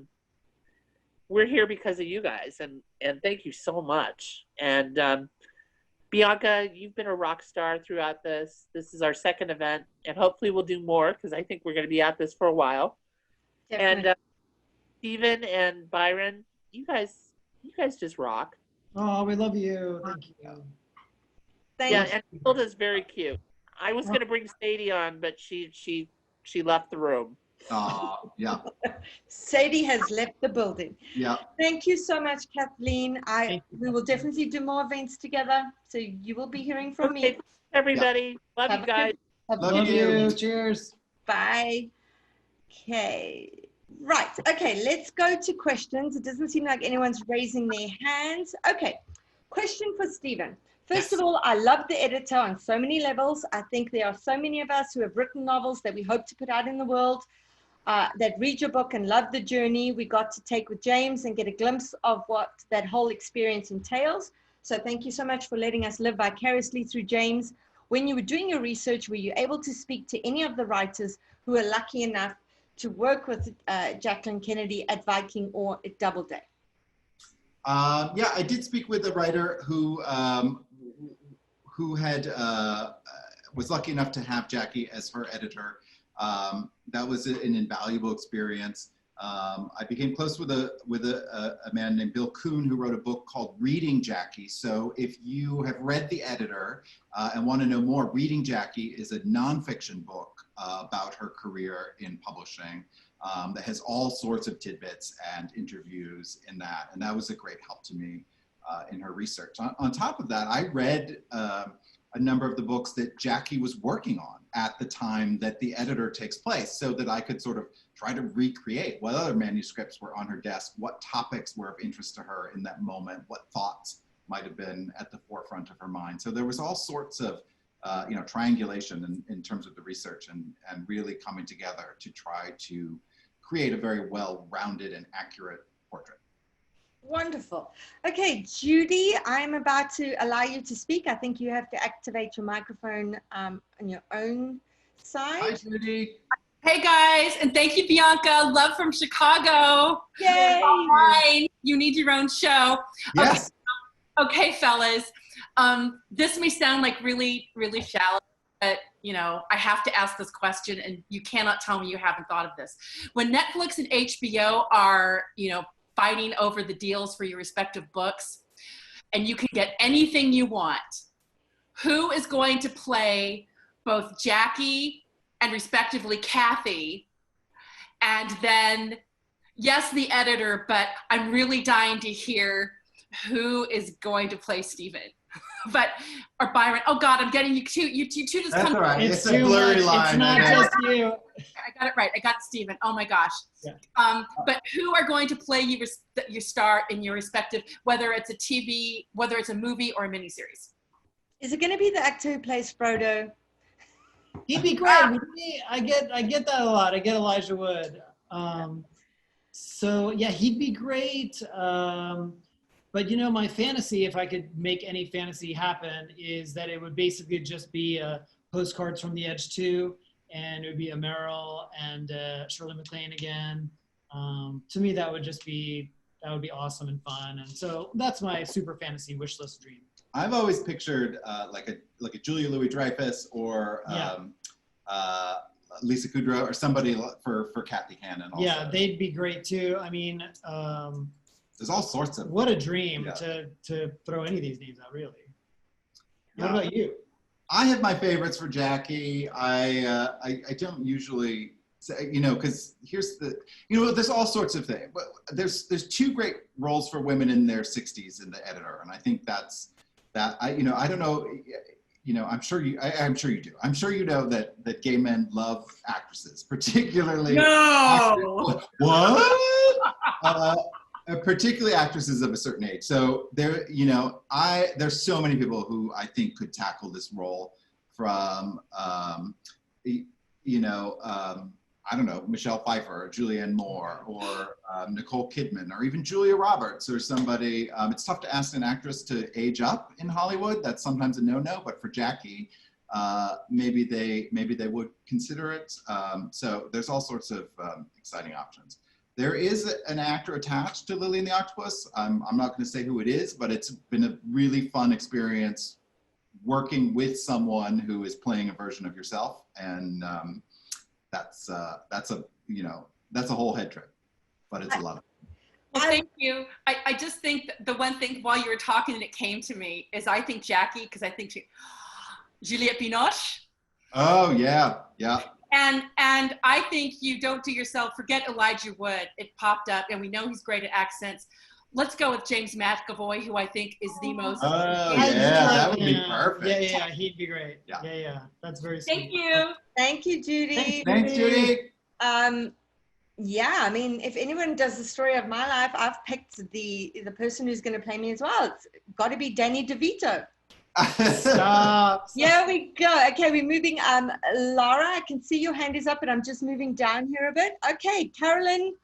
we're here because of you guys, and thank you so much. And Bianca, you've been a rock star throughout this. This is our second event, and hopefully we'll do more because I think we're going to be at this for a while. Definitely. And Stephen and Byron, you guys just rock. Oh, we love you. Thank you. Thank Yeah, you. and Hilda's very cute. I was going to bring Sadie on, but she left the room. Yeah, Sadie has left the building. yeah. Thank you so much, Kathleen. Thank you. We will definitely do more events together. So you will be hearing from me. Okay, everybody. Love Have you a guys. good- Love you. Cheers. Bye. Okay. Right. Okay. Let's go to questions. It doesn't seem like anyone's raising their hands. Okay. Question for Stephen. First of all, I love the editor on so many levels. I think there are so many of us who have written novels that we hope to put out in the world, that read your book and love the journey we got to take with James and get a glimpse of what that whole experience entails. So thank you so much for letting us live vicariously through James. When you were doing your research, were you able to speak to any of the writers who were lucky enough to work with Jacqueline Kennedy at Viking or at Doubleday? Yeah, I did speak with a writer who had was lucky enough to have Jackie as her editor. That was an invaluable experience. I became close with a man named Bill Kuhn, who wrote a book called Reading Jackie. So if you have read The Editor and want to know more, Reading Jackie is a nonfiction book about her career in publishing that has all sorts of tidbits and interviews in that. And that was a great help to me in her research. On top of that, I read a number of the books that Jackie was working on at the time that The Editor takes place, so that I could sort of try to recreate what other manuscripts were on her desk, what topics were of interest to her in that moment, what thoughts might have been at the forefront of her mind. So there was all sorts of triangulation in terms of the research and really coming together to try to create a very well-rounded and accurate portrait. Wonderful. Okay, Judy, I'm about to allow you to speak. I think you have to activate your microphone on your own side. Hi, Judy. Hey guys, and thank you, Bianca. Love from Chicago. Yay! Fine. You need your own show. Yes. Okay, fellas. This may sound like really, really shallow, but you know, I have to ask this question, and you cannot tell me you haven't thought of this. When Netflix and HBO are, fighting over the deals for your respective books, and you can get anything you want, who is going to play both Jackie and respectively Kathy? And then, yes, the editor, but I'm really dying to hear who is going to play Stephen. Or Byron. Oh God, I'm getting you two. You two just That's come. all right. It's It's a blurry line. It's not I know. just you. I got it right. I got Stephen. Oh my gosh. Yeah. But who are going to play your star in your respective, whether it's a TV, whether it's a movie or a miniseries? Is it going to be the actor who plays Frodo? He'd be great. With me, I get that a lot. I get Elijah Wood. So yeah, he'd be great. But my fantasy, if I could make any fantasy happen, is that it would basically just be Postcards from the Edge 2, and it would be a Meryl and Shirley MacLaine again. To me, that would be awesome and fun. And so that's my super fantasy wish list dream. I've always pictured like a Julia Louis-Dreyfus or Lisa Kudrow or somebody for Kathy Hannon also. Yeah, they'd be great too. I mean, there's all sorts of. what a dream Yeah. to throw any of these names out, really. Yeah. What about you? I have my favorites for Jackie. I don't usually say, because here's there's all sorts of things. But there's two great roles for women in their 60s in The Editor, and I think that's that. I don't know. I'm sure you do. I'm sure you know that gay men love actresses, particularly. No. What? Particularly actresses of a certain age. So there's so many people who I think could tackle this role, from I don't know, Michelle Pfeiffer or Julianne Moore or Nicole Kidman or even Julia Roberts or somebody. It's tough to ask an actress to age up in Hollywood. That's sometimes a no-no, but for Jackie, maybe they would consider it. So there's all sorts of exciting options. There is an actor attached to Lily and the Octopus. I'm not going to say who it is, but it's been a really fun experience working with someone who is playing a version of yourself, and that's a whole head trip, but it's a lot of fun. Well, thank you. I just think the one thing while you were talking and it came to me is I think Jackie, because I think Juliette Binoche. Oh yeah, yeah. And I think you don't do yourself, forget Elijah Wood. It popped up, and we know he's great at accents. Let's go with James McAvoy, who I think is the most. Oh yeah, that would be perfect. Yeah, he'd be great. Yeah. That's very sweet. Thank you. Thank you, Judy. Thanks, Judy. Yeah, I mean, if anyone does the story of my life, I've picked the person who's going to play me as well. It's got to be Danny DeVito. Stop. Here we go. Okay, we're moving. Laura, I can see your hand is up, but I'm just moving down here a bit. Okay, Carolyn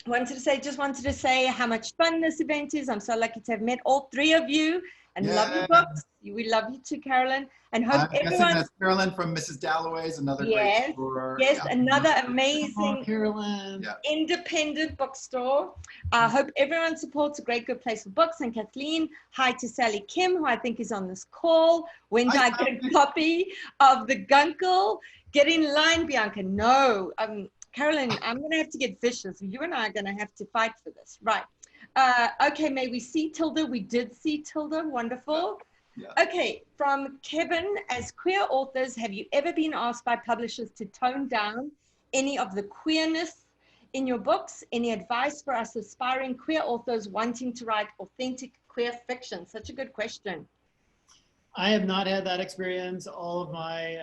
wanted to say how much fun this event is. I'm so lucky to have met all three of you and love your books. We love you too, Carolyn. And hope everyone. That's Carolyn from Mrs. Dalloway's, another great store. Yes, another amazing Carolyn. independent bookstore. I hope everyone supports A Great Good Place for Books. And Kathleen, hi to Sally Kim, who I think is on this call. When do I get a copy of The Guncle? Get in line, Bianca. No, Carolyn, I'm going to have to get vicious. You and I are going to have to fight for this. Right. Okay, may we see Tilda? We did see Tilda. Wonderful. Yeah. Okay, from Kevin, as queer authors, have you ever been asked by publishers to tone down any of the queerness in your books? Any advice for us aspiring queer authors wanting to write authentic queer fiction? Such a good question. I have not had that experience. All of my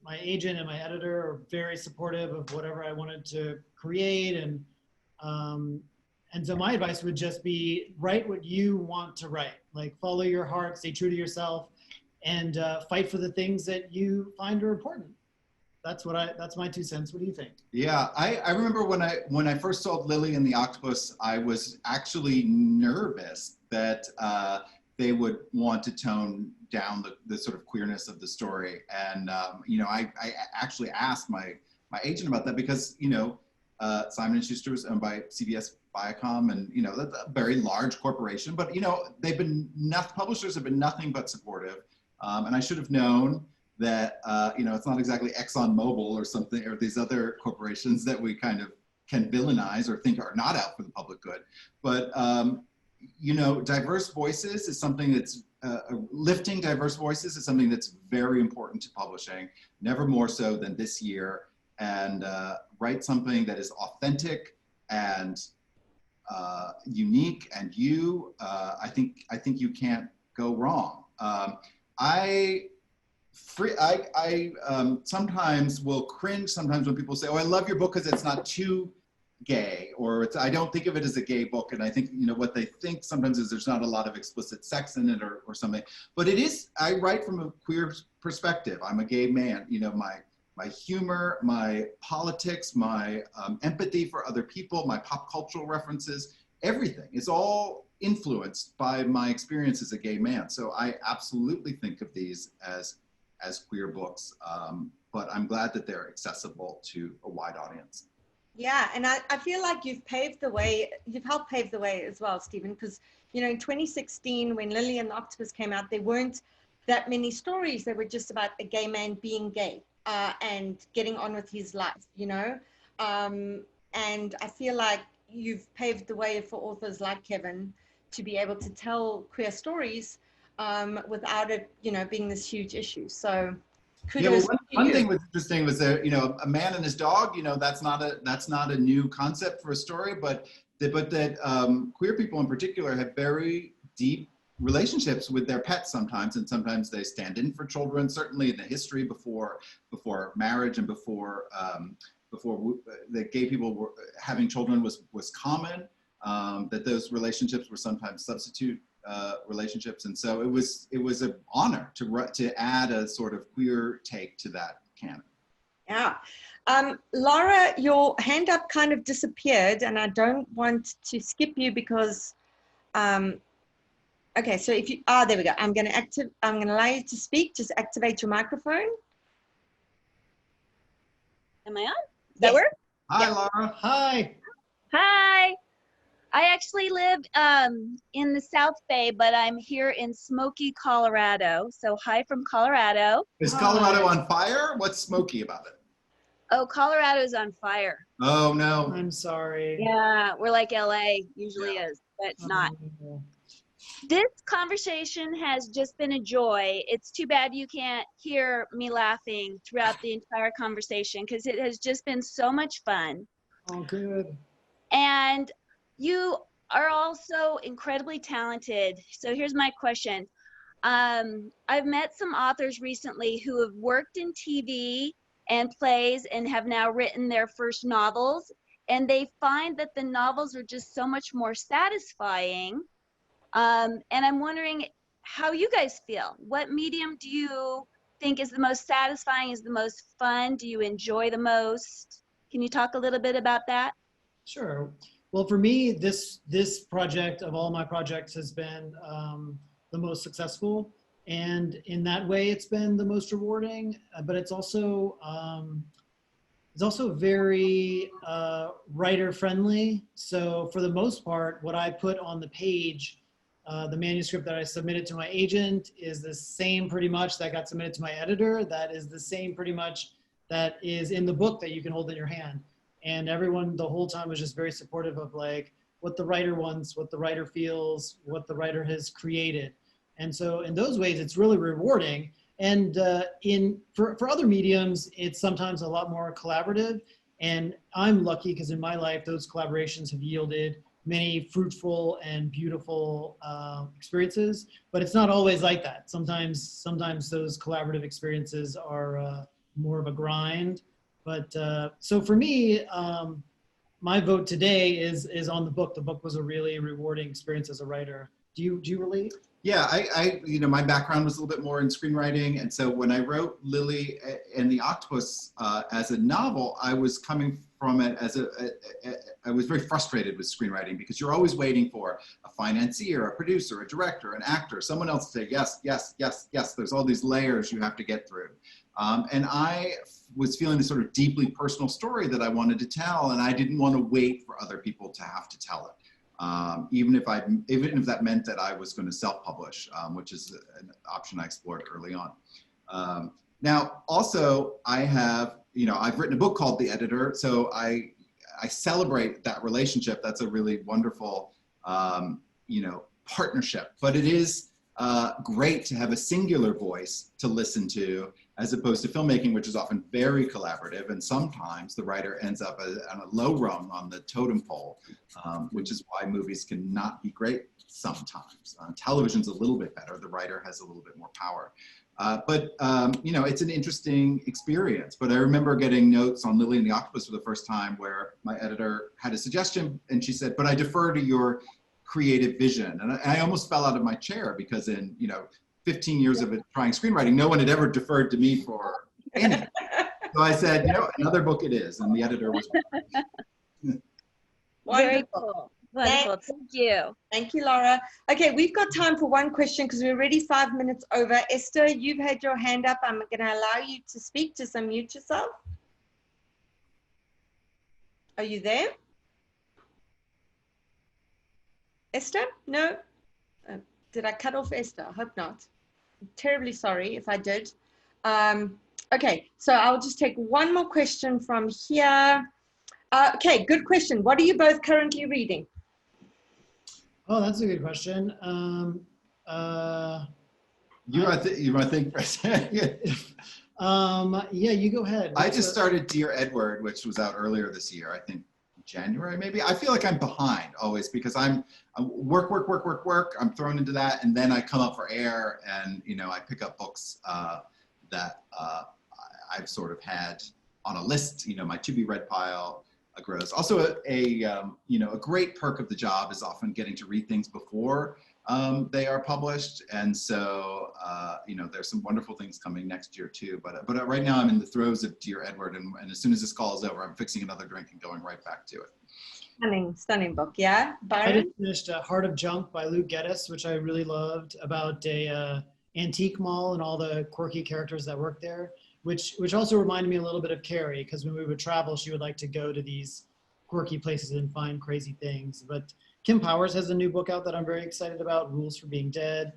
my agent and my editor are very supportive of whatever I wanted to create, and so my advice would just be write what you want to write. Like follow your heart, stay true to yourself, and fight for the things that you find are important. That's my 2 cents. What do you think? Yeah, I remember when I first sold Lily and the Octopus, I was actually nervous that they would want to tone down the sort of queerness of the story. And, I actually asked my agent about that because, Simon & Schuster was owned by CBS Viacom, and, that's a very large corporation, but, publishers have been nothing but supportive. And I should have known that, it's not exactly ExxonMobil or something, or these other corporations that we kind of can villainize or think are not out for the public good. But, diverse voices is something that's, lifting diverse voices is something that's very important to publishing, never more so than this year. And write something that is authentic and unique, and I think you can't go wrong. I sometimes will cringe sometimes when people say, "Oh, I love your book because it's not too gay," or I don't think of it as a gay book. And I think, what they think sometimes is there's not a lot of explicit sex in it or something. But it is, I write from a queer perspective. I'm a gay man. My humor, my politics, my empathy for other people, my pop cultural references, everything is all influenced by my experience as a gay man. So I absolutely think of these as queer books, but I'm glad that they're accessible to a wide audience. Yeah, and I feel like you've paved the way, you've helped pave the way as well, Stephen, because, in 2016, when Lily and the Octopus came out, there weren't that many stories that were just about a gay man being gay and getting on with his life, and I feel like you've paved the way for authors like Kevin to be able to tell queer stories without it, being this huge issue. So kudos to you. One thing was interesting was that, a man and his dog, that's not a new concept for a story, but that queer people in particular have very deep relationships with their pets sometimes, and sometimes they stand in for children. Certainly in the history before marriage and before the gay people were having children was common, that those relationships were sometimes substitute relationships, and so it was an honor to add a sort of queer take to that canon. Yeah. Laura, your hand up kind of disappeared, and I don't want to skip you because, okay, so if you, there we go. I'm going to allow you to speak. Just activate your microphone. Am I on? Does that work? Hi, Yeah. Laura. Hi. Hi. I actually live in the South Bay, but I'm here in Smoky, Colorado. So hi from Colorado. Is Colorado on fire? What's smoky about it? Oh, Colorado is on fire. Oh, no. I'm sorry. Yeah, we're like LA usually is, but it's not. Oh. This conversation has just been a joy. It's too bad you can't hear me laughing throughout the entire conversation because it has just been so much fun. Oh, good. And you are also incredibly talented. So here's my question. I've met some authors recently who have worked in TV and plays and have now written their first novels. And they find that the novels are just so much more satisfying. And I'm wondering how you guys feel. What medium do you think is the most satisfying, is the most fun? Do you enjoy the most? Can you talk a little bit about that? Sure. Well, for me, this project of all my projects has been the most successful, and in that way, it's been the most rewarding. But it's also very writer friendly. So for the most part, what I put on the page, the manuscript that I submitted to my agent is the same pretty much that got submitted to my editor. That is the same pretty much that is in the book that you can hold in your hand. And everyone the whole time was just very supportive of like what the writer wants, what the writer feels, what the writer has created. And so in those ways, it's really rewarding. And for other mediums, it's sometimes a lot more collaborative. And I'm lucky because in my life, those collaborations have yielded many fruitful and beautiful experiences. But it's not always like that. Sometimes those collaborative experiences are more of a grind. But so for me, my vote today is on the book. The book was a really rewarding experience as a writer. Do you relate? Yeah, I my background was a little bit more in screenwriting, and so when I wrote Lily and the Octopus as a novel, I was coming from it as I was very frustrated with screenwriting because you're always waiting for a financier, a producer, a director, an actor, someone else to say yes, yes, yes, yes. There's all these layers you have to get through, and I was feeling this sort of deeply personal story that I wanted to tell, and I didn't want to wait for other people to have to tell it. Even if that meant that I was going to self-publish, which is an option I explored early on. Now, also, I have, I've written a book called The Editor, so I celebrate that relationship. That's a really wonderful, partnership. But it is great to have a singular voice to listen to, as opposed to filmmaking, which is often very collaborative, and sometimes the writer ends up on a low rung on the totem pole, which is why movies can not be great sometimes. Television's a little bit better. The writer has a little bit more power. But it's an interesting experience. But I remember getting notes on Lily and the Octopus for the first time where my editor had a suggestion, and she said, but I defer to your creative vision. And I almost fell out of my chair because in, 15 years of it trying screenwriting, no one had ever deferred to me for anything. So I said, another book it is, and the editor was. Very cool. Wonderful. Thank you. Thank you, Laura. Okay, we've got time for one question because we're already 5 minutes over. Esther, you've had your hand up. I'm going to allow you to speak. Just unmute yourself. Are you there? Esther? No? Did I cut off Esther? I hope not. I'm terribly sorry if I did. Okay, so I'll just take one more question from here. Okay, good question. What are you both currently reading? Oh, that's a good question. You want to think for a second? Yeah, you go ahead. I just started Dear Edward, which was out earlier this year. I think January, maybe. I feel like I'm behind always because I'm work. I'm thrown into that, and then I come up for air, and I pick up books that I've sort of had on a list. My to be read pile grows. Also, a great perk of the job is often getting to read things before they are published. And so, there's some wonderful things coming next year too. But right now I'm in the throes of Dear Edward. And as soon as this call is over, I'm fixing another drink and going right back to it. Stunning book. Yeah, I Byron? just finished Heart of Junk by Luke Geddes, which I really loved, about a antique mall and all the quirky characters that work there, which also reminded me a little bit of Carrie, because when we would travel, she would like to go to these quirky places and find crazy things. But Kim Powers has a new book out that I'm very excited about, Rules for Being Dead.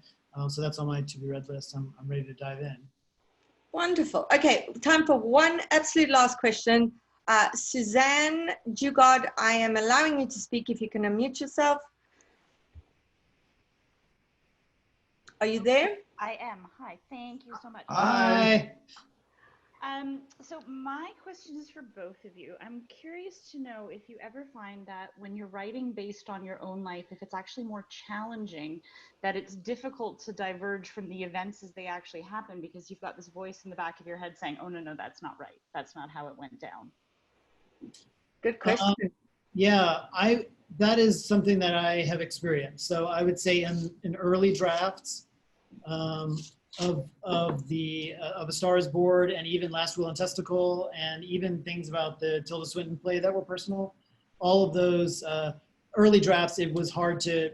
So that's on my to-be-read list. I'm ready to dive in. Wonderful. Okay, time for one absolute last question. Suzanne Dugard, I am allowing you to speak if you can unmute yourself. Are you there? I am. Hi, thank you so much. Hi. So my question is for both of you. I'm curious to know if you ever find that when you're writing based on your own life, if it's actually more challenging, that it's difficult to diverge from the events as they actually happen, because you've got this voice in the back of your head saying, oh, no, that's not right. That's not how it went down. Good question. That is something that I have experienced. So I would say in early drafts of A Star Is Born, and even Last Will and Testicle, and even things about the Tilda Swinton play that were personal, all of those early drafts, it was hard to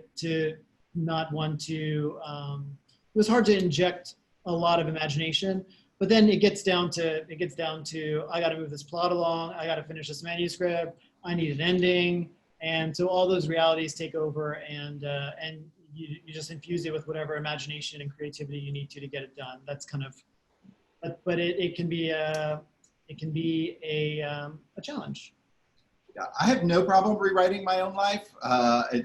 not want to, it was hard to inject a lot of imagination. But then it gets down to I got to move this plot along. I got to finish this manuscript. I need an ending, and so all those realities take over, and you just infuse it with whatever imagination and creativity you need to get it done. That's kind of, but it can be a challenge. Yeah, I have no problem rewriting my own life.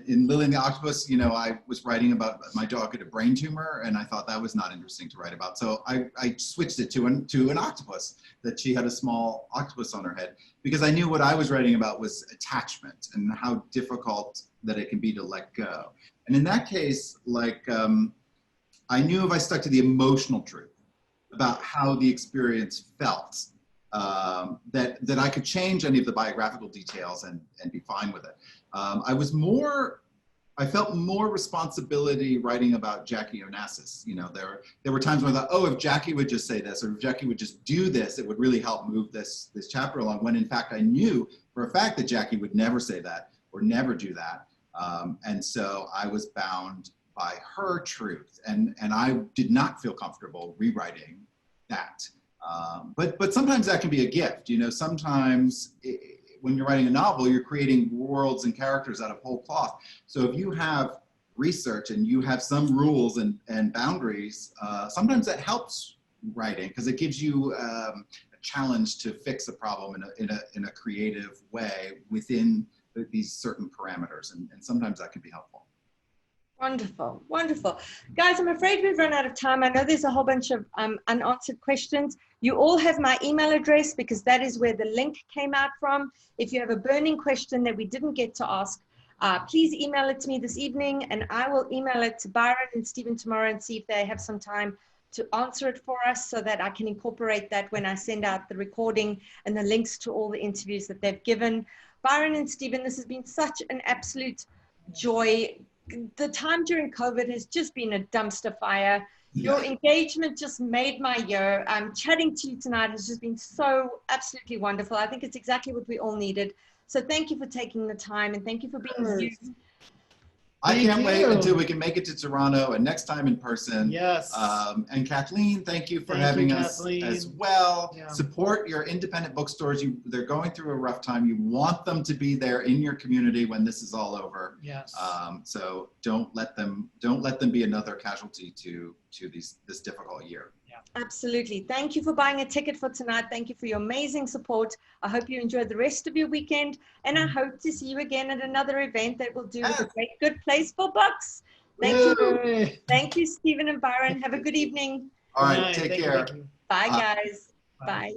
In Lily and the Octopus, I was writing about my dog had a brain tumor, and I thought that was not interesting to write about. So I switched it to an octopus, that she had a small octopus on her head, because I knew what I was writing about was attachment and how difficult that it can be to let go. And in that case, I knew if I stuck to the emotional truth about how the experience felt, that I could change any of the biographical details and be fine with it. I felt more responsibility writing about Jackie Onassis. There were times when I thought, oh, if Jackie would just say this, or if Jackie would just do this, it would really help move this chapter along, when in fact I knew for a fact that Jackie would never say that or never do that. And so I was bound by her truth, and I did not feel comfortable rewriting that. But sometimes that can be a gift. Sometimes when you're writing a novel, you're creating worlds and characters out of whole cloth. So if you have research and you have some rules and boundaries, sometimes that helps writing, because it gives you a challenge to fix a problem in a creative way within these certain parameters, and sometimes that can be helpful. Wonderful, wonderful. Guys, I'm afraid we've run out of time. I know there's a whole bunch of unanswered questions. You all have my email address, because that is where the link came out from. If you have a burning question that we didn't get to ask, please email it to me this evening, and I will email it to Byron and Stephen tomorrow and see if they have some time to answer it for us, so that I can incorporate that when I send out the recording and the links to all the interviews that they've given. Byron and Stephen, this has been such an absolute joy. The time during COVID has just been a dumpster fire. Your engagement just made my year. Chatting to you tonight has just been so absolutely wonderful. I think it's exactly what we all needed. So thank you for taking the time, and thank you for being you. I can't wait until we can make it to Toronto, and next time in person. Yes. And Kathleen, thank you for having us as well. Yeah. Support your independent bookstores. They're going through a rough time. You want them to be there in your community when this is all over. Yes. So don't let them be another casualty to this difficult year. Absolutely. Thank you for buying a ticket for tonight. Thank you for your amazing support. I hope you enjoy the rest of your weekend, and I hope to see you again at another event that will do with a great good place for books. Thank you. Thank you, Stephen and Byron. Have a good evening. All right. Take care. Bye, guys. Bye.